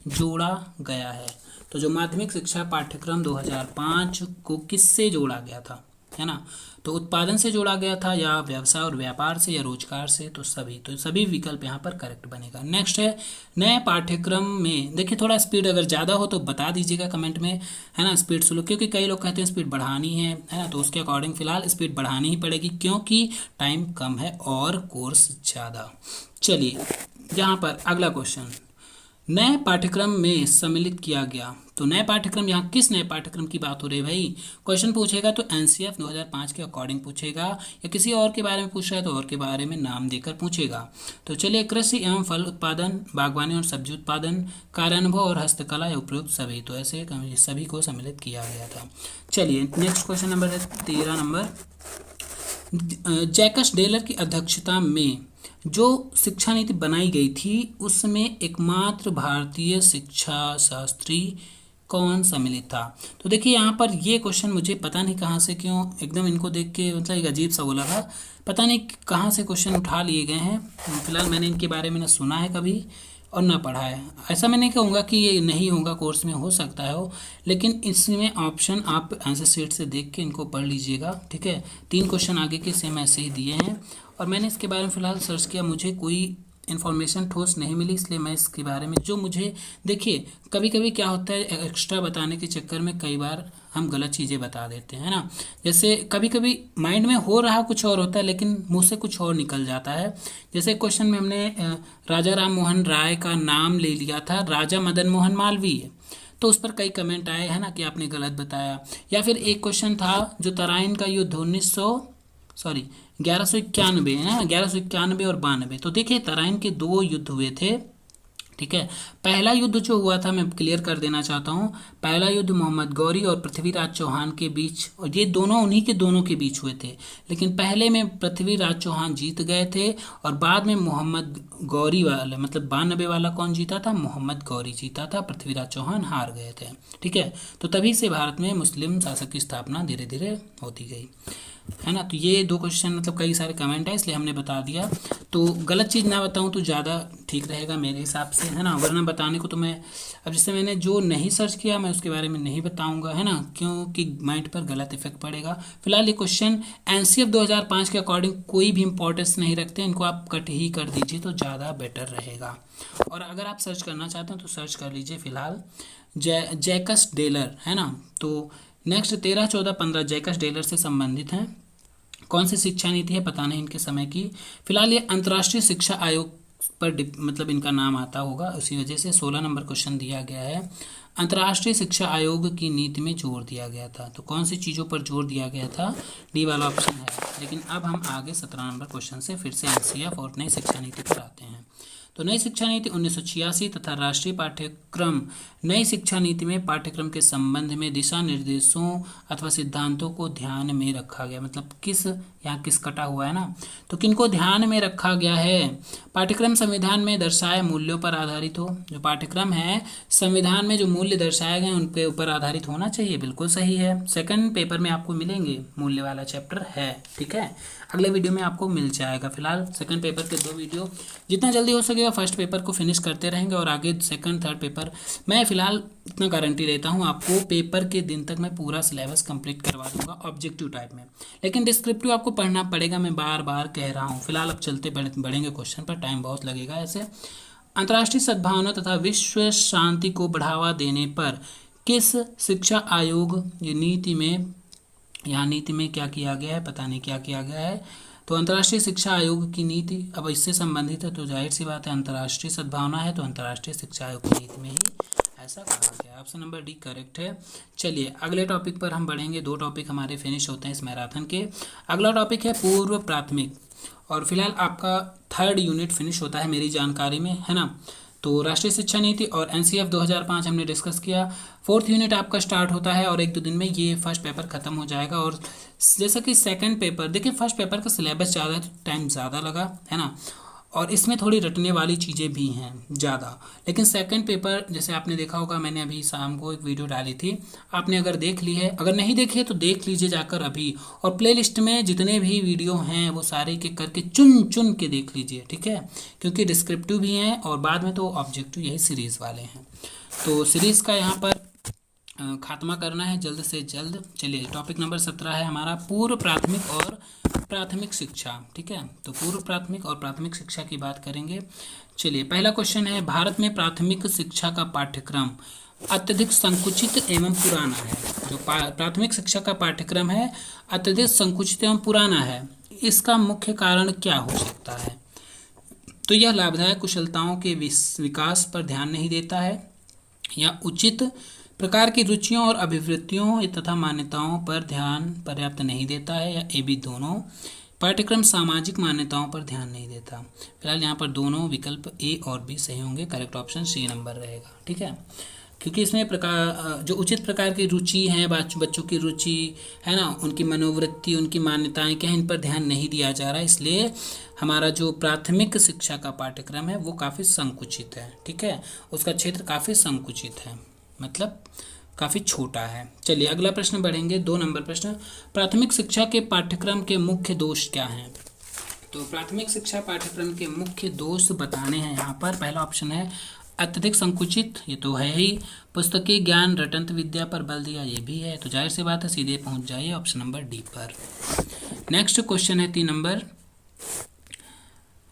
जोड़ा गया है। तो जो माध्यमिक शिक्षा पाठ्यक्रम 2005 को किससे जोड़ा गया था, है ना? तो उत्पादन से जोड़ा गया था, या व्यवसाय और व्यापार से, या रोजगार से? तो सभी विकल्प यहाँ पर करेक्ट बनेगा। नेक्स्ट है, नए पाठ्यक्रम में देखिए, थोड़ा स्पीड अगर ज़्यादा हो तो बता दीजिएगा कमेंट में, है ना, स्पीड स्लो, क्योंकि कई लोग कहते हैं स्पीड बढ़ानी है ना, तो उसके अकॉर्डिंग फिलहाल स्पीड बढ़ानी ही पड़ेगी क्योंकि टाइम कम है और कोर्स ज़्यादा। चलिए यहाँ पर अगला क्वेश्चन, नए पाठ्यक्रम में सम्मिलित किया गया। तो नए पाठ्यक्रम, यहाँ किस नए पाठ्यक्रम की बात हो रही है भाई? क्वेश्चन पूछेगा तो एनसीएफ 2005 के अकॉर्डिंग पूछेगा, या किसी और के बारे में पूछ रहा है तो और के बारे में नाम देकर पूछेगा। तो चलिए, कृषि एवं फल उत्पादन, बागवानी और सब्जी उत्पादन, कार्यानुभव और हस्तकला, या उपयुक्त सभी। तो ऐसे सभी को सम्मिलित किया गया था। चलिए नेक्स्ट क्वेश्चन नंबर है 13 नंबर, जैकस डेलर की अध्यक्षता में जो शिक्षा नीति बनाई गई थी उसमें एकमात्र भारतीय शिक्षा शास्त्री कौन सम्मिलित था? तो देखिए यहाँ पर ये क्वेश्चन मुझे पता नहीं कहाँ से, क्यों एकदम इनको देख के मतलब एक अजीब सा बोला था, पता नहीं कहाँ से क्वेश्चन उठा लिए गए हैं। फिलहाल मैंने इनके बारे में ना सुना है कभी और ना पढ़ा है। ऐसा मैं नहीं कहूँगा कि ये नहीं होगा, कोर्स में हो सकता है हो, लेकिन इसमें ऑप्शन आप आंसर शीट से देख के इनको पढ़ लीजिएगा, ठीक है। 3 क्वेश्चन आगे के सेम ऐसे ही दिए हैं और मैंने इसके बारे में फ़िलहाल सर्च किया, मुझे कोई इन्फॉर्मेशन ठोस नहीं मिली, इसलिए मैं इसके बारे में जो मुझे, देखिए कभी कभी क्या होता है, एक्स्ट्रा बताने के चक्कर में कई बार हम गलत चीज़ें बता देते हैं ना। जैसे कभी कभी माइंड में हो रहा कुछ और होता है लेकिन मुंह से कुछ और निकल जाता है। जैसे क्वेश्चन में हमने राजा राम मोहन राय का नाम ले लिया था राजा मदन मोहन मालवीय, तो उस पर कई कमेंट आए हैं ना कि आपने गलत बताया। या फिर एक क्वेश्चन था जो तराइन का युद्ध 1191 है ना, 1191 और 92। तो देखिए तराइन के 2 युद्ध हुए थे, ठीक है। पहला युद्ध जो हुआ था मैं क्लियर कर देना चाहता हूँ, पहला युद्ध मोहम्मद गौरी और पृथ्वीराज चौहान के बीच, और ये दोनों उन्हीं के दोनों के बीच हुए थे। लेकिन पहले में पृथ्वीराज चौहान जीत गए थे और बाद में मोहम्मद गौरी वाला, मतलब 92 वाला कौन जीता था, मोहम्मद गौरी जीता था, पृथ्वीराज चौहान हार गए थे। ठीक है, तो तभी से भारत में मुस्लिम शासक की स्थापना धीरे धीरे होती गई, है ना। तो ये दो क्वेश्चन, मतलब कई सारे कमेंट है इसलिए हमने बता दिया। तो गलत चीज़ ना बताऊं तो ज़्यादा ठीक रहेगा मेरे हिसाब से, है ना, वरना बताने को तो मैं, अब जैसे मैंने जो नहीं सर्च किया मैं उसके बारे में नहीं बताऊंगा, है ना, क्योंकि माइंड पर गलत इफेक्ट पड़ेगा। फिलहाल ये क्वेश्चन एनसीएफ 2005 के अकॉर्डिंग कोई भी इंपॉर्टेंस नहीं रखते, इनको आप कट ही कर दीजिए तो ज़्यादा बेटर रहेगा। और अगर आप सर्च करना चाहते हैं तो सर्च कर लीजिए फिलहाल जैकस डेलर, है ना। तो नेक्स्ट 13, 14, 15 जैकस डेलर से संबंधित हैं। कौन सी शिक्षा नीति है पता नहीं इनके समय की। फिलहाल ये अंतर्राष्ट्रीय शिक्षा आयोग पर मतलब इनका नाम आता होगा, उसी वजह से 16 नंबर क्वेश्चन दिया गया है। अंतर्राष्ट्रीय शिक्षा आयोग की नीति में जोर दिया गया था, तो कौन सी चीज़ों पर जोर दिया गया था, डी वाला ऑप्शन है। लेकिन अब हम आगे 17 नंबर क्वेश्चन से फिर से एनसीएफ और नई शिक्षा नीति पर आते हैं। तो नई शिक्षा नीति 1986 तथा राष्ट्रीय पाठ्यक्रम, नई शिक्षा नीति में पाठ्यक्रम के संबंध में दिशा निर्देशों अथवा सिद्धांतों को ध्यान में रखा गया, मतलब किस, यहाँ किस कटा हुआ है ना, तो किनको ध्यान में रखा गया है। पाठ्यक्रम संविधान में दर्शाए मूल्यों पर आधारित हो, जो पाठ्यक्रम है संविधान में जो मूल्य दर्शाए गए उनके ऊपर आधारित होना चाहिए, बिल्कुल सही है। सेकंड पेपर में आपको मिलेंगे, मूल्य वाला चैप्टर है, ठीक है, अगले वीडियो में आपको मिल जाएगा। फिलहाल सेकंड पेपर के 2 वीडियो जितना जल्दी हो सकेगा फर्स्ट पेपर को फिनिश करते रहेंगे और आगे सेकंड थर्ड पेपर, मैं फिलहाल इतना गारंटी देता हूँ आपको पेपर के दिन तक मैं पूरा सिलेबस कंप्लीट करवा दूंगा ऑब्जेक्टिव टाइप में। लेकिन डिस्क्रिप्टिव आपको पढ़ना पड़ेगा, मैं बार बार कह रहा हूँ। फिलहाल अब चलते बढ़ेंगे क्वेश्चन पर, टाइम बहुत लगेगा ऐसे। अंतर्राष्ट्रीय सद्भावना तथा विश्व शांति को बढ़ावा देने पर किस शिक्षा आयोग नीति में, यहाँ नीति में क्या किया गया है, पता नहीं क्या किया गया है। तो अंतर्राष्ट्रीय शिक्षा आयोग की नीति अब इससे संबंधित है, तो जाहिर सी बात है अंतर्राष्ट्रीय सद्भावना है, तो अंतर्राष्ट्रीय शिक्षा आयोग की नीति में ही ऐसा कहा गया। ऑप्शन नंबर डी करेक्ट है। चलिए अगले टॉपिक पर हम बढ़ेंगे, 2 टॉपिक हमारे फिनिश होते हैं इस मैराथन के। अगला टॉपिक है पूर्व प्राथमिक, और फिलहाल आपका 3rd यूनिट फिनिश होता है मेरी जानकारी में, है ना। तो राष्ट्रीय शिक्षा नीति और एनसीएफ 2005 हमने डिस्कस किया। 4th यूनिट आपका स्टार्ट होता है और 1-2 दिन में ये फर्स्ट पेपर खत्म हो जाएगा। और जैसा कि सेकंड पेपर, देखिए फर्स्ट पेपर का सिलेबस ज़्यादा है तो टाइम ज़्यादा लगा, है ना, और इसमें थोड़ी रटने वाली चीज़ें भी हैं ज़्यादा। लेकिन सेकंड पेपर जैसे आपने देखा होगा, मैंने अभी शाम को एक वीडियो डाली थी, आपने अगर देख ली है, अगर नहीं देखी है तो देख लीजिए जाकर अभी, और प्लेलिस्ट में जितने भी वीडियो हैं वो सारे के करके चुन चुन के देख लीजिए, ठीक है, क्योंकि डिस्क्रिप्टिव भी हैं और बाद में तो ऑब्जेक्टिव यही सीरीज़ वाले हैं। तो सीरीज़ का यहाँ पर खात्मा करना है जल्द से जल्द। चलिए टॉपिक नंबर 17 है हमारा पूर्व प्राथमिक और प्राथमिक शिक्षा, ठीक है। तो पूर्व प्राथमिक और प्राथमिक शिक्षा की बात करेंगे। चलिए पहला क्वेश्चन है, भारत में प्राथमिक शिक्षा का पाठ्यक्रम अत्यधिक संकुचित एवं पुराना है। जो प्राथमिक शिक्षा का पाठ्यक्रम है अत्यधिक संकुचित एवं पुराना है, इसका मुख्य कारण क्या हो सकता है। तो यह लाभदायक कुशलताओं के विकास पर ध्यान नहीं देता है, या उचित प्रकार की रुचियों और अभिवृत्तियों तथा मान्यताओं पर ध्यान पर्याप्त नहीं देता है, या ए बी दोनों। पाठ्यक्रम सामाजिक मान्यताओं पर ध्यान नहीं देता। फिलहाल यहाँ पर दोनों विकल्प ए और बी सही होंगे, करेक्ट ऑप्शन सी नंबर रहेगा, ठीक है, क्योंकि इसमें प्रकार जो उचित प्रकार की रुचि है, बच्चों की रुचि है ना, उनकी मनोवृत्ति, उनकी मान्यताएं क्या है, इन पर ध्यान नहीं दिया जा रहा है। इसलिए हमारा जो प्राथमिक शिक्षा का पाठ्यक्रम है वो काफ़ी संकुचित है, ठीक है, उसका क्षेत्र काफ़ी संकुचित है, मतलब काफ़ी छोटा है। चलिए अगला प्रश्न बढ़ेंगे, 2 नंबर प्रश्न, प्राथमिक शिक्षा के पाठ्यक्रम के मुख्य दोष क्या हैं। तो प्राथमिक शिक्षा पाठ्यक्रम के मुख्य दोष बताने हैं यहाँ पर। पहला ऑप्शन है अत्यधिक संकुचित, ये तो है ही। पुस्तकीय ज्ञान रटंत विद्या पर बल दिया, ये भी है। तो जाहिर सी बात है सीधे पहुँच जाइए ऑप्शन नंबर डी पर। नेक्स्ट क्वेश्चन है 3 नंबर,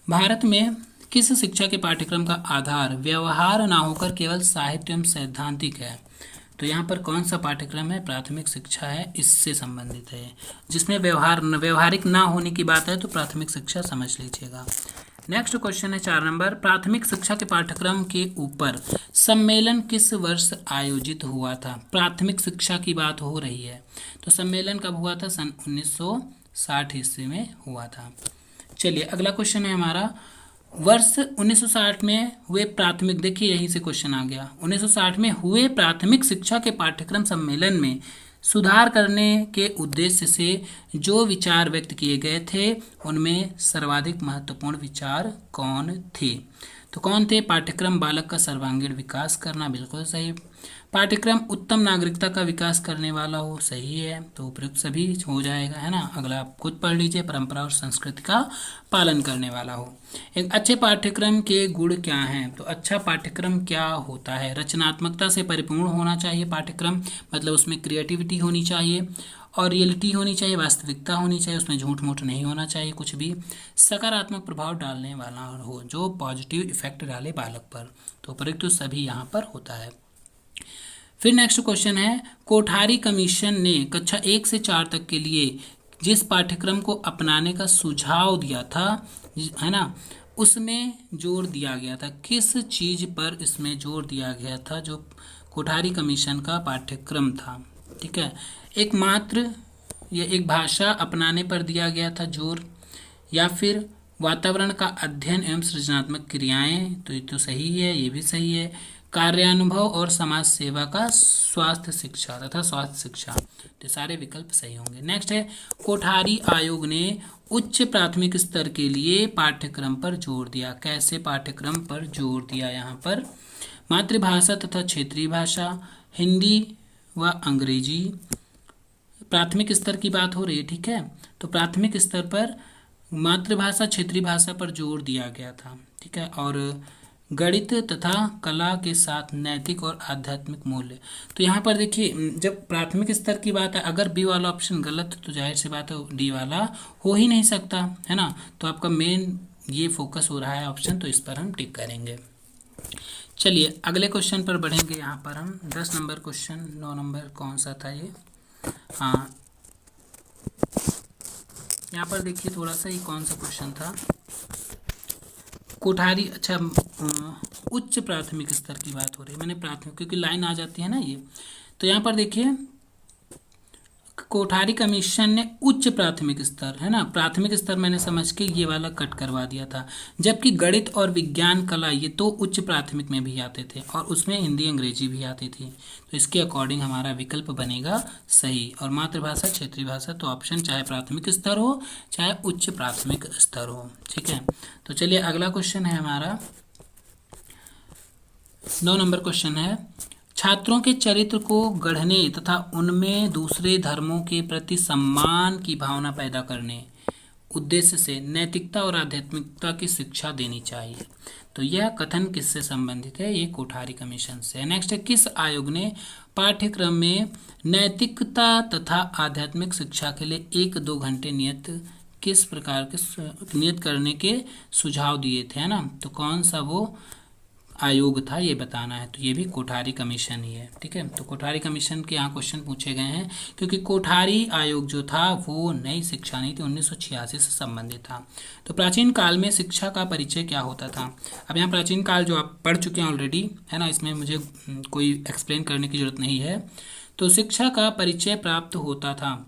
भारत में किस शिक्षा के पाठ्यक्रम का आधार व्यवहार ना होकर केवल साहित्य एवं सैद्धांतिक है। तो यहाँ पर कौन सा पाठ्यक्रम है, प्राथमिक शिक्षा है, इससे संबंधित है, जिसमें व्यवहारिक ना होने की बात है तो प्राथमिक शिक्षा समझ लीजिएगा। नेक्स्ट क्वेश्चन है 4 नंबर, प्राथमिक शिक्षा के पाठ्यक्रम के ऊपर सम्मेलन किस वर्ष आयोजित हुआ था। प्राथमिक शिक्षा की बात हो रही है, तो सम्मेलन कब हुआ था, सन 1960 ईस्वी में हुआ था। चलिए अगला क्वेश्चन है हमारा, वर्ष 1960 में हुए प्राथमिक, देखिए यहीं से क्वेश्चन आ गया, 1960 में हुए प्राथमिक शिक्षा के पाठ्यक्रम सम्मेलन में सुधार करने के उद्देश्य से जो विचार व्यक्त किए गए थे उनमें सर्वाधिक महत्वपूर्ण विचार कौन थे? तो कौन थे? पाठ्यक्रम बालक का सर्वांगीण विकास करना, बिल्कुल सही। पाठ्यक्रम उत्तम नागरिकता का विकास करने वाला हो, सही है, तो उपयुक्त सभी हो जाएगा, है ना। अगला आप खुद पढ़ लीजिए, परंपरा और संस्कृति का पालन करने वाला हो। एक अच्छे पाठ्यक्रम के गुण क्या हैं? तो अच्छा पाठ्यक्रम क्या होता है? रचनात्मकता से परिपूर्ण होना चाहिए पाठ्यक्रम, मतलब उसमें क्रिएटिविटी होनी चाहिए और रियलिटी होनी चाहिए, वास्तविकता होनी चाहिए, उसमें झूठ मूठ नहीं होना चाहिए कुछ भी। सकारात्मक प्रभाव डालने वाला हो, जो पॉजिटिव इफेक्ट डाले बालक पर, तो उपयुक्त तो सभी यहाँ पर होता है। फिर नेक्स्ट क्वेश्चन है, कोठारी कमीशन ने कक्षा 1 से 4 तक के लिए जिस पाठ्यक्रम को अपनाने का सुझाव दिया था, है ना, उसमें जोर दिया गया था, किस चीज पर इसमें जोर दिया गया था जो कोठारी कमीशन का पाठ्यक्रम था? ठीक है, एकमात्र या एक भाषा अपनाने पर दिया गया था जोर, या फिर वातावरण का अध्ययन एवं सृजनात्मक क्रियाएं, तो ये तो सही है, ये भी सही है। कार्यानुभव और समाज सेवा का स्वास्थ्य शिक्षा तथा स्वास्थ्य शिक्षा, तो सारे विकल्प सही होंगे। नेक्स्ट है, कोठारी आयोग ने उच्च प्राथमिक स्तर के लिए पाठ्यक्रम पर जोर दिया, कैसे पाठ्यक्रम पर जोर दिया? यहाँ पर मातृभाषा तथा क्षेत्रीय भाषा, हिंदी व अंग्रेजी, प्राथमिक स्तर की बात हो रही है, ठीक है, तो प्राथमिक स्तर पर मातृभाषा क्षेत्रीय भाषा पर जोर दिया गया था, ठीक है, और गणित तथा कला के साथ नैतिक और आध्यात्मिक मूल्य। तो यहाँ पर देखिए, जब प्राथमिक स्तर की बात है, अगर बी वाला ऑप्शन गलत है तो जाहिर सी बात है डी वाला हो ही नहीं सकता, है ना। तो आपका मेन ये फोकस हो रहा है ऑप्शन, तो इस पर हम टिक करेंगे। चलिए अगले क्वेश्चन पर बढ़ेंगे। यहाँ पर हम 10 नंबर क्वेश्चन, 9 नंबर कौन सा था ये, हाँ यहाँ पर देखिए थोड़ा सा, ये कौन सा क्वेश्चन था, कोठारी, अच्छा उच्च प्राथमिक स्तर की बात हो रही है, मैंने प्राथमिक क्योंकि लाइन आ जाती है ना ये, तो यहाँ पर देखिए कोठारी कमीशन ने उच्च प्राथमिक स्तर, है ना, प्राथमिक स्तर मैंने समझ के ये वाला कट करवा दिया था, जबकि गणित और विज्ञान कला ये तो उच्च प्राथमिक में भी आते थे और उसमें हिंदी अंग्रेजी भी आती थी, तो इसके अकॉर्डिंग हमारा विकल्प बनेगा सही। और मातृभाषा क्षेत्रीय भाषा, तो ऑप्शन चाहे प्राथमिक स्तर हो चाहे उच्च प्राथमिक स्तर हो, ठीक है। तो चलिए अगला क्वेश्चन है हमारा 9 नंबर क्वेश्चन है, छात्रों के चरित्र को गढ़ने तथा उनमें दूसरे धर्मों के प्रति सम्मान की भावना पैदा करने उद्देश्य से नैतिकता और आध्यात्मिकता की शिक्षा देनी चाहिए। तो यह कथन किससे संबंधित है? ये कोठारी कमीशन से। नेक्स्ट है, किस आयोग ने पाठ्यक्रम में नैतिकता तथा आध्यात्मिक शिक्षा के लिए 1-2 घंटे किस प्रकार के नियत करने के सुझाव दिए थे, है ना। तो कौन सा वो आयोग था ये बताना है, तो ये भी कोठारी कमीशन ही है, ठीक है। तो कोठारी कमीशन के यहाँ क्वेश्चन पूछे गए हैं क्योंकि कोठारी आयोग जो था वो नई शिक्षा नीति 1986 से संबंधित था। तो प्राचीन काल में शिक्षा का परिचय क्या होता था? अब यहाँ प्राचीन काल जो आप पढ़ चुके हैं ऑलरेडी, है ना, इसमें मुझे कोई एक्सप्लेन करने की जरूरत नहीं है। तो शिक्षा का परिचय प्राप्त होता था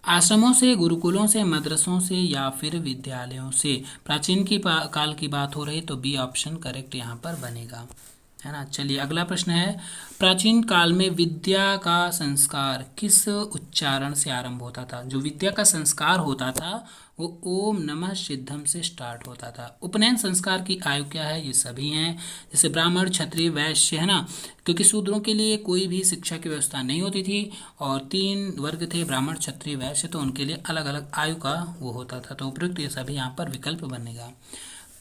आश्रमों से, गुरुकुलों से, मदरसों से या फिर विद्यालयों से। प्राचीन काल की बात हो रही तो बी ऑप्शन करेक्ट यहाँ पर बनेगा, है ना। चलिए अगला प्रश्न है, प्राचीन काल में विद्या का संस्कार किस उच्चारण से आरंभ होता था? जो विद्या का संस्कार होता था वो ओम नमः सिद्धम से स्टार्ट होता था। उपनयन संस्कार की आयु क्या है? ये सभी हैं, जैसे ब्राह्मण, क्षत्रिय, वैश्य, है ना, क्योंकि शूद्रों के लिए कोई भी शिक्षा की व्यवस्था नहीं होती थी और 3 वर्ग थे, ब्राह्मण, क्षत्रिय, वैश्य, तो उनके लिए अलग अलग आयु का वो होता था, तो उपयुक्त ये सभी यहाँ पर विकल्प बनेगा।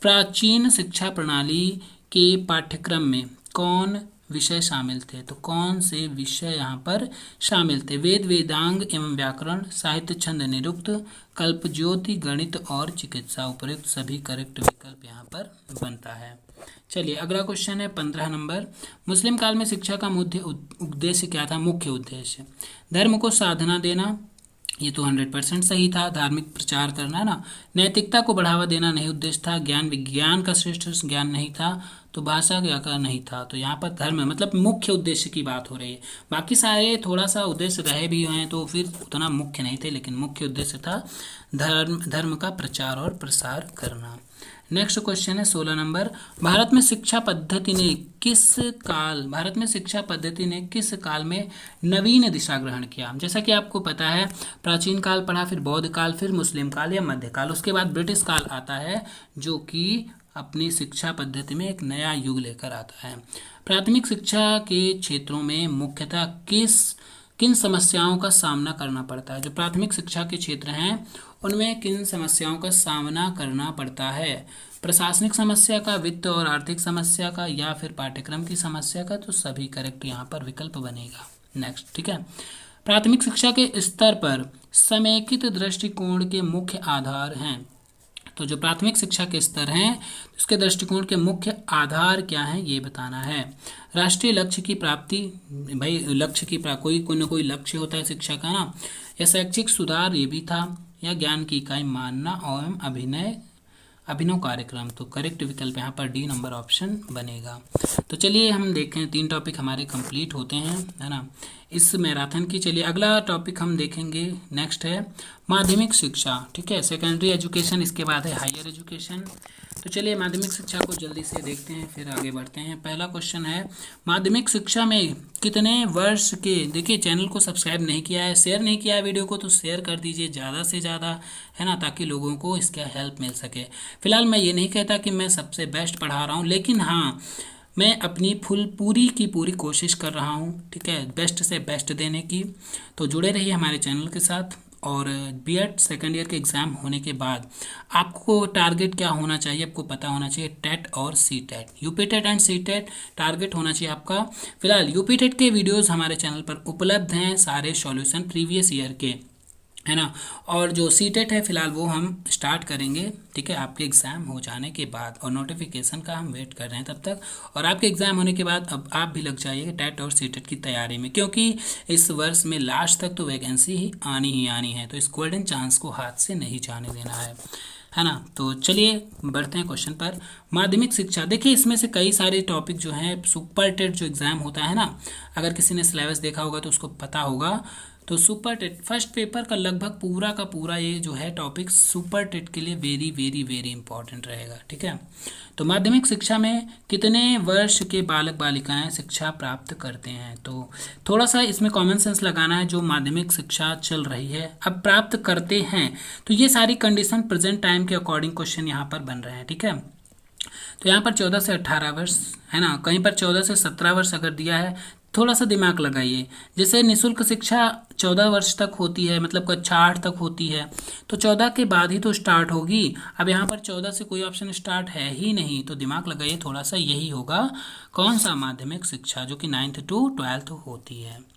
प्राचीन शिक्षा प्रणाली के पाठ्यक्रम में कौन विषय शामिल थे? तो कौन से विषय यहाँ पर शामिल थे? वेद, वेदांग एवं व्याकरण, साहित्य, छंद, निरुक्त, कल्प ज्योति, गणित और चिकित्सा। उपयुक्त सभी करेक्ट विकल्प यहाँ पर बनता है। चलिए अगला क्वेश्चन है 15 नंबर, मुस्लिम काल में शिक्षा का मुख्य उद्देश्य क्या था? मुख्य उद्देश्य धर्म को साधना देना, ये तो 100% सही था, धार्मिक प्रचार करना, ना, नैतिकता को बढ़ावा देना नहीं उद्देश्य था, ज्ञान विज्ञान का श्रेष्ठ ज्ञान नहीं था, तो भाषा का नहीं था, तो यहाँ पर धर्म मतलब मुख्य उद्देश्य की बात हो रही है। बाकी सारे थोड़ा सा उद्देश्य रहे भी हैं तो फिर उतना मुख्य नहीं थे, लेकिन मुख्य उद्देश्य था धर्म का प्रचार और प्रसार करना। नेक्स्ट क्वेश्चन है 16 नंबर, भारत में शिक्षा पद्धति ने किस काल में नवीन दिशा ग्रहण किया। जैसा कि आपको पता है, प्राचीन काल पढ़ा, फिर बौद्ध काल, फिर मुस्लिम काल या मध्यकाल, उसके बाद ब्रिटिश काल आता है, जो कि अपनी शिक्षा पद्धति में एक नया युग लेकर आता है। प्राथमिक शिक्षा के क्षेत्रों में मुख्यतः किन समस्याओं का सामना करना पड़ता है। जो प्राथमिक शिक्षा के क्षेत्र हैं उनमें किन समस्याओं का सामना करना पड़ता है। प्रशासनिक समस्या का, वित्त और आर्थिक समस्या का, या फिर पाठ्यक्रम की समस्या का। तो सभी करेक्ट यहाँ पर विकल्प बनेगा। नेक्स्ट, ठीक है। प्राथमिक शिक्षा के स्तर पर समेकित दृष्टिकोण के मुख्य आधार हैं। तो जो प्राथमिक शिक्षा के स्तर हैं उसके दृष्टिकोण के मुख्य आधार क्या हैं ये बताना है। राष्ट्रीय लक्ष्य की प्राप्ति, भाई लक्ष्य की कोई ना कोई लक्ष्य होता है शिक्षा का ना, या शैक्षिक सुधार ये भी था, या ज्ञान की इकाई मानना एवं अभिनव कार्यक्रम। तो करेक्ट विकल्प यहाँ पर डी नंबर ऑप्शन बनेगा। तो चलिए हम देखें, 3 टॉपिक हमारे कंप्लीट होते हैं, है ना, इस मैराथन की। चलिए अगला टॉपिक हम देखेंगे, नेक्स्ट है माध्यमिक शिक्षा, ठीक है, सेकेंडरी एजुकेशन, इसके बाद है हायर एजुकेशन। तो चलिए माध्यमिक शिक्षा को जल्दी से देखते हैं, फिर आगे बढ़ते हैं। पहला क्वेश्चन है, माध्यमिक शिक्षा में कितने वर्ष के, देखिए चैनल को सब्सक्राइब नहीं किया है, शेयर नहीं किया है वीडियो को, तो शेयर कर दीजिए ज़्यादा से ज़्यादा, है ना, ताकि लोगों को इसका हेल्प मिल सके। फिलहाल मैं ये नहीं कहता कि मैं सबसे बेस्ट पढ़ा रहा हूँ, लेकिन हाँ मैं अपनी पूरी की पूरी कोशिश कर रहा हूँ, ठीक है, बेस्ट से बेस्ट देने की। तो जुड़े रहिए हमारे चैनल के साथ। और बीएड सेकेंड ईयर के एग्ज़ाम होने के बाद आपको टारगेट क्या होना चाहिए, आपको पता होना चाहिए, टेट और C TET, UP TET and C TET target होना चाहिए आपका। फिलहाल यूपी टेट के वीडियोस हमारे चैनल पर उपलब्ध हैं, सारे सॉल्यूशन प्रीवियस ईयर के, है ना। और जो सी टेट है फिलहाल वो हम स्टार्ट करेंगे, ठीक है, आपके एग्ज़ाम हो जाने के बाद, और नोटिफिकेशन का हम वेट कर रहे हैं तब तक। और आपके एग्ज़ाम होने के बाद अब आप भी लग जाइए टेट और सी टेट की तैयारी में, क्योंकि इस वर्ष में लास्ट तक तो वैकेंसी ही आनी है, तो इस गोल्डन चांस को हाथ से नहीं जाने देना है ना। तो चलिए बढ़ते हैं क्वेश्चन पर। माध्यमिक शिक्षा, देखिए इसमें से कई सारे टॉपिक जो हैं, सुपर टेट जो एग्ज़ाम होता है ना, अगर किसी ने सिलेबस देखा होगा तो उसको पता होगा। तो सुपर टेट फर्स्ट पेपर का लगभग पूरा का पूरा ये जो है टॉपिक सुपर टेट के लिए वेरी वेरी वेरी इंपॉर्टेंट रहेगा, ठीक है। तो माध्यमिक शिक्षा में कितने वर्ष के बालक बालिकाएं शिक्षा प्राप्त करते हैं। तो थोड़ा सा इसमें कॉमन सेंस लगाना है, जो माध्यमिक शिक्षा चल रही है अब प्राप्त करते हैं, तो ये सारी कंडीशन प्रेजेंट टाइम के अकॉर्डिंग क्वेश्चन यहाँ पर बन रहे हैं, ठीक है। तो यहाँ पर 14 से 18 वर्ष, है ना, कहीं पर 14 से 17 वर्ष अगर दिया है, थोड़ा सा दिमाग लगाइए। जैसे निःशुल्क शिक्षा 14 वर्ष तक होती है, मतलब कक्षा 8 तक होती है, तो 14 के बाद ही तो स्टार्ट होगी। अब यहाँ पर 14 से कोई ऑप्शन स्टार्ट है ही नहीं, तो दिमाग लगाइए थोड़ा सा, यही होगा कौन सा, माध्यमिक शिक्षा, जो कि 9th to 12th होती है।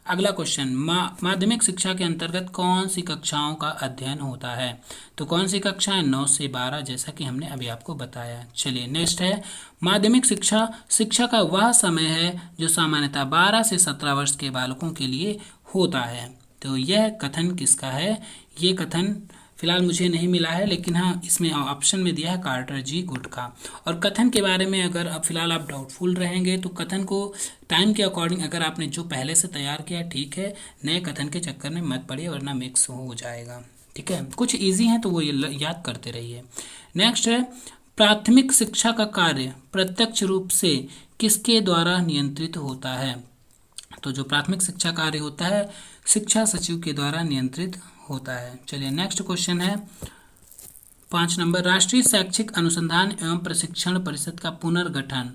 अगला क्वेश्चन, माध्यमिक शिक्षा के अंतर्गत कौन सी कक्षाओं का अध्ययन होता है। तो कौन सी कक्षाएं, 9 से 12, जैसा कि हमने अभी आपको बताया। चलिए नेक्स्ट है, माध्यमिक शिक्षा का वह समय है जो सामान्यतः 12 से 17 वर्ष के बालकों के लिए होता है। तो यह कथन किसका है, ये कथन फिलहाल मुझे नहीं मिला है, लेकिन हाँ इसमें ऑप्शन में दिया है कार्टर जी गुड का। और कथन के बारे में अगर अब फिलहाल आप डाउटफुल रहेंगे तो कथन को टाइम के अकॉर्डिंग, अगर आपने जो पहले से तैयार किया ठीक है, नए कथन के चक्कर में मत पड़िए वरना मिक्स हो जाएगा, ठीक है। कुछ ईजी हैं तो वो याद करते रहिए। नेक्स्ट है, प्राथमिक शिक्षा का कार्य प्रत्यक्ष रूप से किसके द्वारा नियंत्रित होता है। तो जो प्राथमिक शिक्षा कार्य होता है शिक्षा सचिव के द्वारा नियंत्रित होता है। चलिए नेक्स्ट क्वेश्चन है 5 नंबर, राष्ट्रीय शैक्षिक अनुसंधान एवं प्रशिक्षण परिषद का पुनर्गठन।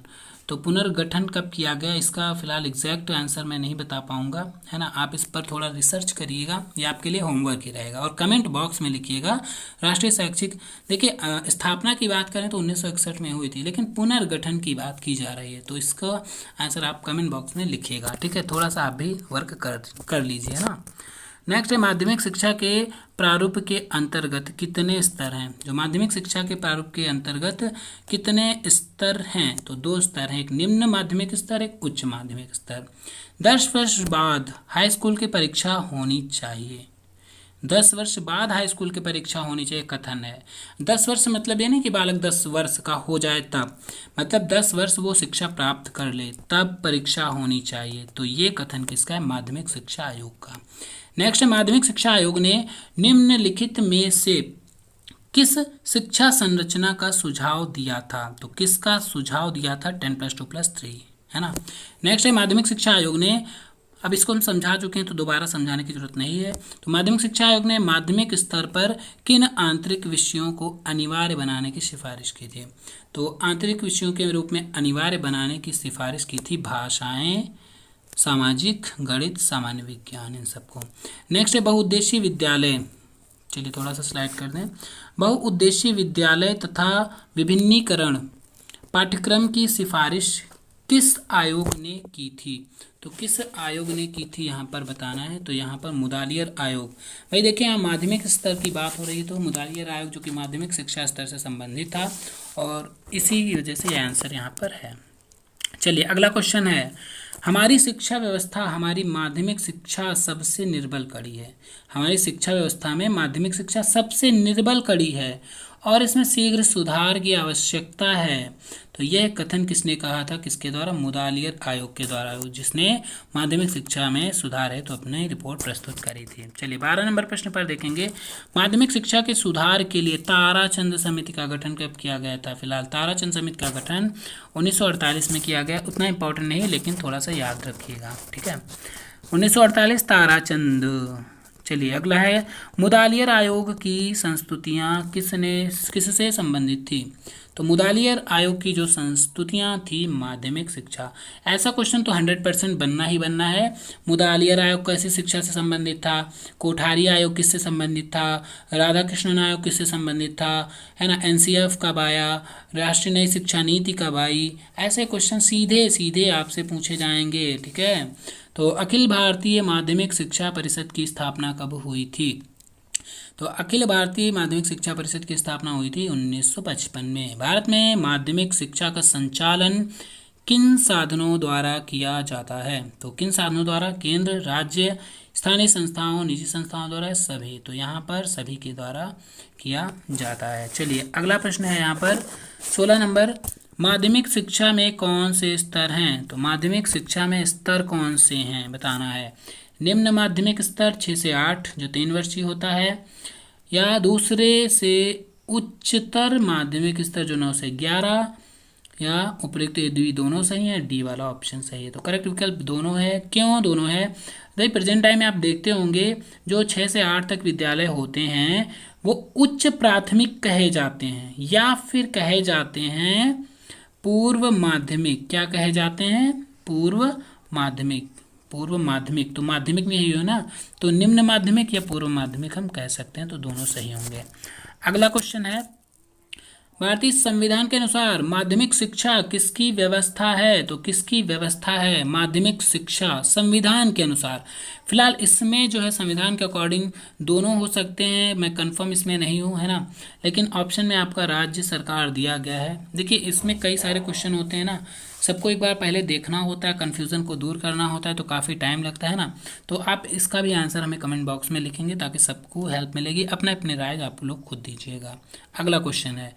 तो पुनर्गठन कब किया गया, इसका फिलहाल एग्जैक्ट आंसर मैं नहीं बता पाऊंगा, है ना। आप इस पर थोड़ा रिसर्च करिएगा, ये आपके लिए होमवर्क ही रहेगा, और कमेंट बॉक्स में लिखिएगा राष्ट्रीय शैक्षिक। देखिए स्थापना की बात करें तो 1961 में हुई थी, लेकिन पुनर्गठन की बात की जा रही है, तो इसका आंसर आप कमेंट बॉक्स में लिखिएगा, ठीक है। थोड़ा सा आप भी वर्क कर लीजिए ना। नेक्स्ट है, माध्यमिक शिक्षा के प्रारूप के अंतर्गत कितने स्तर हैं। जो माध्यमिक शिक्षा के प्रारूप के अंतर्गत कितने स्तर हैं, तो 2 स्तर हैं, एक निम्न माध्यमिक स्तर, एक उच्च माध्यमिक स्तर। 10 वर्ष बाद हाई स्कूल की परीक्षा होनी चाहिए। 10 वर्ष बाद हाई स्कूल की परीक्षा होनी चाहिए कथन है। 10 वर्ष मतलब ये नहीं कि बालक 10 वर्ष का हो जाए तब, मतलब 10 वर्ष वो शिक्षा प्राप्त कर ले तब परीक्षा होनी चाहिए। तो ये कथन किसका है, माध्यमिक शिक्षा आयोग का। नेक्स्ट, माध्यमिक शिक्षा आयोग ने निम्नलिखित में से किस शिक्षा संरचना का सुझाव दिया था? तो किसका सुझाव दिया था? 10+2+3, है ना। नेक्स्ट है माध्यमिक शिक्षा आयोग ने, अब इसको हम समझा चुके हैं तो दोबारा समझाने की जरूरत नहीं है। तो माध्यमिक शिक्षा आयोग ने माध्यमिक स्तर पर किन आंतरिक विषयों को अनिवार्य बनाने की सिफारिश की थी? तो आंतरिक विषयों के रूप में अनिवार्य बनाने की सिफारिश की थी भाषाएं, सामाजिक, गणित, सामान्य विज्ञान, इन सबको। नेक्स्ट है बहुउद्देशीय विद्यालय, चलिए थोड़ा सा स्लाइड कर दें। बहुउद्देशीय विद्यालय तथा विभिन्नीकरण पाठ्यक्रम की सिफारिश किस आयोग ने की थी? तो किस आयोग ने की थी यहाँ पर बताना है। तो यहाँ पर मुदालियर आयोग। भाई देखिए, यहाँ माध्यमिक स्तर की बात हो रही है तो मुदालियर आयोग जो कि माध्यमिक शिक्षा स्तर से संबंधित था, और इसी की वजह से यह आंसर यहाँ पर है। चलिए अगला क्वेश्चन है, हमारी शिक्षा व्यवस्था, हमारी माध्यमिक शिक्षा सबसे निर्बल कड़ी है। हमारी शिक्षा व्यवस्था में माध्यमिक शिक्षा सबसे निर्बल कड़ी है और इसमें शीघ्र सुधार की आवश्यकता है। तो यह कथन किसने कहा था? किसके द्वारा? मुदालियर आयोग के द्वारा, जिसने माध्यमिक शिक्षा में सुधार है तो अपनी रिपोर्ट प्रस्तुत करी थी। चलिए 12 नंबर प्रश्न पर देखेंगे, माध्यमिक शिक्षा के सुधार के लिए ताराचंद समिति का गठन कब किया गया था? फिलहाल ताराचंद समिति का गठन 1948 में किया गया। उतना इंपॉर्टेंट नहीं है लेकिन थोड़ा सा याद रखिएगा, ठीक है। 1948 ताराचंद। चलिए अगला है, मुदालियर आयोग की संस्तुतियाँ किससे संबंधित थी? तो मुदालियर आयोग की जो संस्तुतियाँ थी माध्यमिक शिक्षा। ऐसा क्वेश्चन तो 100% बनना ही बनना है। मुदालियर आयोग कैसी शिक्षा से संबंधित था? कोठारी आयोग किससे संबंधित था? राधाकृष्णन आयोग किससे संबंधित था, है ना? NCF कब आया? राष्ट्रीय नई शिक्षा नीति कब आई? ऐसे क्वेश्चन सीधे सीधे आपसे पूछे जाएंगे, ठीक है। तो अखिल भारतीय माध्यमिक शिक्षा परिषद की स्थापना कब हुई थी? तो अखिल भारतीय माध्यमिक शिक्षा परिषद की स्थापना हुई थी 1955 में। भारत में माध्यमिक शिक्षा का संचालन किन साधनों द्वारा किया जाता है? तो किन साधनों द्वारा? केंद्र, राज्य, स्थानीय संस्थाओं, निजी संस्थाओं द्वारा, सभी। तो यहाँ पर सभी के द्वारा किया जाता है। चलिए अगला प्रश्न है यहाँ पर 16 नंबर, माध्यमिक शिक्षा में कौन से स्तर हैं? तो माध्यमिक शिक्षा में स्तर कौन से हैं बताना है। निम्न माध्यमिक स्तर 6 से 8 जो 3 वर्षीय होता है, या दूसरे से उच्चतर माध्यमिक स्तर जो 9 से 11, या उपरोक्त ये दोनों सही है, डी वाला ऑप्शन सही है। तो करेक्ट विकल्प दोनों है। क्यों दोनों है? भाई प्रेजेंट टाइम में आप देखते होंगे जो 6 से 8 तक विद्यालय होते हैं वो उच्च प्राथमिक कहे जाते हैं या फिर कहे जाते हैं पूर्व माध्यमिक। क्या कहे जाते हैं? पूर्व माध्यमिक। पूर्व माध्यमिक, तो माध्यमिक में यही हो ना, तो निम्न माध्यमिक या पूर्व माध्यमिक हम कह सकते हैं, तो दोनों सही होंगे। अगला क्वेश्चन है, भारतीय संविधान के अनुसार माध्यमिक शिक्षा किसकी व्यवस्था है? तो किसकी व्यवस्था है माध्यमिक शिक्षा संविधान के अनुसार? फिलहाल इसमें जो है संविधान के अकॉर्डिंग दोनों हो सकते हैं, मैं कंफर्म इसमें नहीं हूँ, है ना। लेकिन ऑप्शन में आपका राज्य सरकार दिया गया है। देखिए इसमें कई सारे क्वेश्चन होते हैं ना, सबको एक बार पहले देखना होता है, कन्फ्यूज़न को दूर करना होता है, तो काफ़ी टाइम लगता है ना। तो आप इसका भी आंसर हमें कमेंट बॉक्स में लिखेंगे ताकि सबको हेल्प मिलेगी। अपने अपने राय आप लोग खुद दीजिएगा। अगला क्वेश्चन है,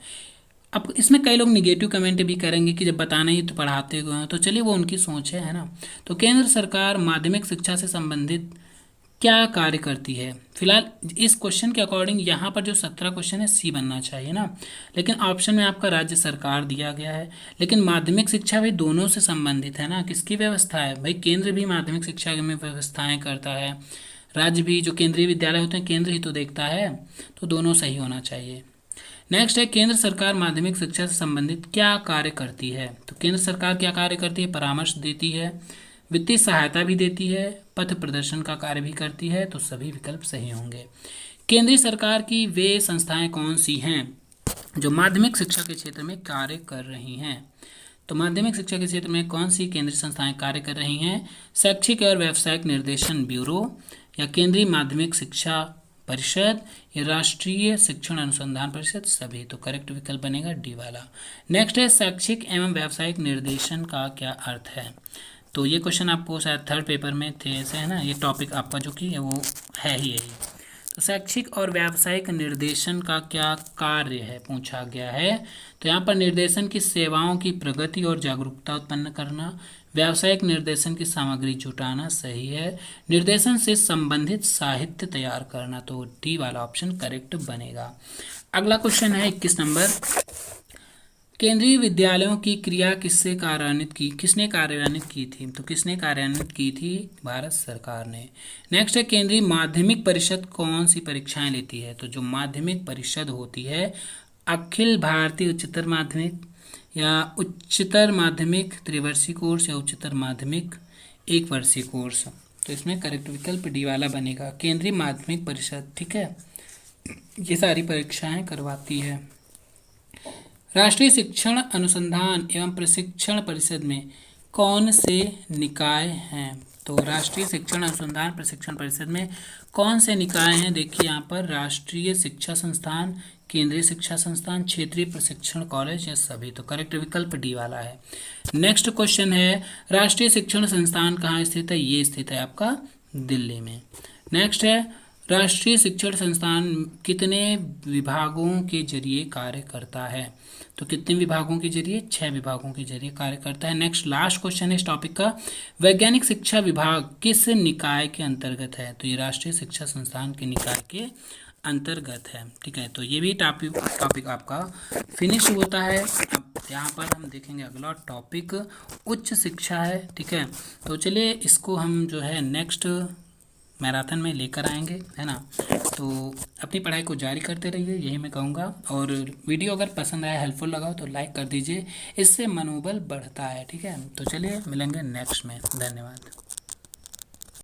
अब इसमें कई लोग निगेटिव कमेंट भी करेंगे कि जब बताना ही तो पढ़ाते हुए हैं, तो चलिए वो उनकी सोच है ना। तो केंद्र सरकार माध्यमिक शिक्षा से संबंधित क्या कार्य करती है? फिलहाल इस क्वेश्चन के अकॉर्डिंग यहाँ पर जो 17 क्वेश्चन है सी बनना चाहिए ना, लेकिन ऑप्शन में आपका राज्य सरकार दिया गया है। लेकिन माध्यमिक शिक्षा भी दोनों से संबंधित है ना, किसकी व्यवस्था है भाई? केंद्र भी माध्यमिक शिक्षा में व्यवस्थाएं करता है, राज्य भी, जो केंद्रीय विद्यालय होते हैं केंद्र ही तो देखता है, तो दोनों सही होना चाहिए। नेक्स्ट है, केंद्र सरकार माध्यमिक शिक्षा से संबंधित क्या कार्य करती है? तो केंद्र सरकार क्या कार्य करती है? परामर्श देती है, वित्तीय सहायता भी देती है, पथ प्रदर्शन का कार्य भी करती है, तो सभी विकल्प सही होंगे। केंद्रीय सरकार की वे संस्थाएं कौन सी हैं जो माध्यमिक शिक्षा के क्षेत्र में कार्य कर रही हैं? तो माध्यमिक शिक्षा के क्षेत्र में कौन सी केंद्रीय संस्थाएं कार्य कर रही हैं? शैक्षिक और व्यावसायिक निर्देशन ब्यूरो, या केंद्रीय माध्यमिक शिक्षा परिषद, या राष्ट्रीय शिक्षण अनुसंधान परिषद, सभी। तो करेक्ट विकल्प बनेगा डी वाला। नेक्स्ट है, शैक्षिक एवं व्यावसायिक निर्देशन का क्या अर्थ है? तो ये क्वेश्चन आपको शायद थर्ड पेपर में थे ऐसे, है ना, ये टॉपिक आपका जो कि वो है ही यही। तो शैक्षिक और व्यावसायिक निर्देशन का क्या कार्य है पूछा गया है। तो यहाँ पर निर्देशन की सेवाओं की प्रगति और जागरूकता उत्पन्न करना, व्यावसायिक निर्देशन की सामग्री जुटाना सही है। निर्देशन से संबंधित साहित्य तैयार करना, तो डी वाला ऑप्शन करेक्ट बनेगा। अगला क्वेश्चन है 21 नंबर, केंद्रीय विद्यालयों की क्रिया किसने कार्यान्वित की थी? तो किसने कार्यान्वित की थी? भारत सरकार ने। नेक्स्ट है, केंद्रीय माध्यमिक परिषद कौन सी परीक्षाएं लेती है? तो जो माध्यमिक परिषद होती है, अखिल भारतीय उच्चतर माध्यमिक या उच्चतर माध्यमिक त्रिवर्षीय कोर्स या उच्चतर माध्यमिक एक वर्षीय कोर्स। तो इसमें करेक्ट विकल्प डी वाला बनेगा, केंद्रीय माध्यमिक परिषद। ठीक है, ये सारी परीक्षाएं करवाती है। राष्ट्रीय शिक्षण अनुसंधान एवं प्रशिक्षण परिषद में कौन से निकाय हैं? तो राष्ट्रीय शिक्षण अनुसंधान प्रशिक्षण परिषद में कौन से निकाय हैं? देखिए यहाँ पर राष्ट्रीय शिक्षा संस्थान, केंद्रीय शिक्षा संस्थान, क्षेत्रीय प्रशिक्षण कॉलेज या सभी। तो करेक्ट विकल्प डी वाला है। नेक्स्ट क्वेश्चन है, राष्ट्रीय शिक्षण संस्थान कहाँ स्थित है? ये स्थित है आपका दिल्ली में। नेक्स्ट है, राष्ट्रीय शिक्षण संस्थान कितने विभागों के जरिए कार्य करता है? तो कितने विभागों के जरिए? 6 विभागों के जरिए कार्य करता है। नेक्स्ट लास्ट क्वेश्चन है इस टॉपिक का, वैज्ञानिक शिक्षा विभाग किस निकाय के अंतर्गत है? तो ये राष्ट्रीय शिक्षा संस्थान के निकाय के अंतर्गत है। ठीक है, तो ये भी टॉपिक आपका फिनिश होता है। अब यहाँ पर हम देखेंगे अगला टॉपिक उच्च शिक्षा है। ठीक है, तो चलिए इसको हम जो है नेक्स्ट मैराथन में लेकर आएंगे, है ना। तो अपनी पढ़ाई को जारी करते रहिए, यही मैं कहूँगा। और वीडियो अगर पसंद आया, हेल्पफुल लगा तो लाइक कर दीजिए, इससे मनोबल बढ़ता है। ठीक है, तो चलिए मिलेंगे नेक्स्ट में। धन्यवाद।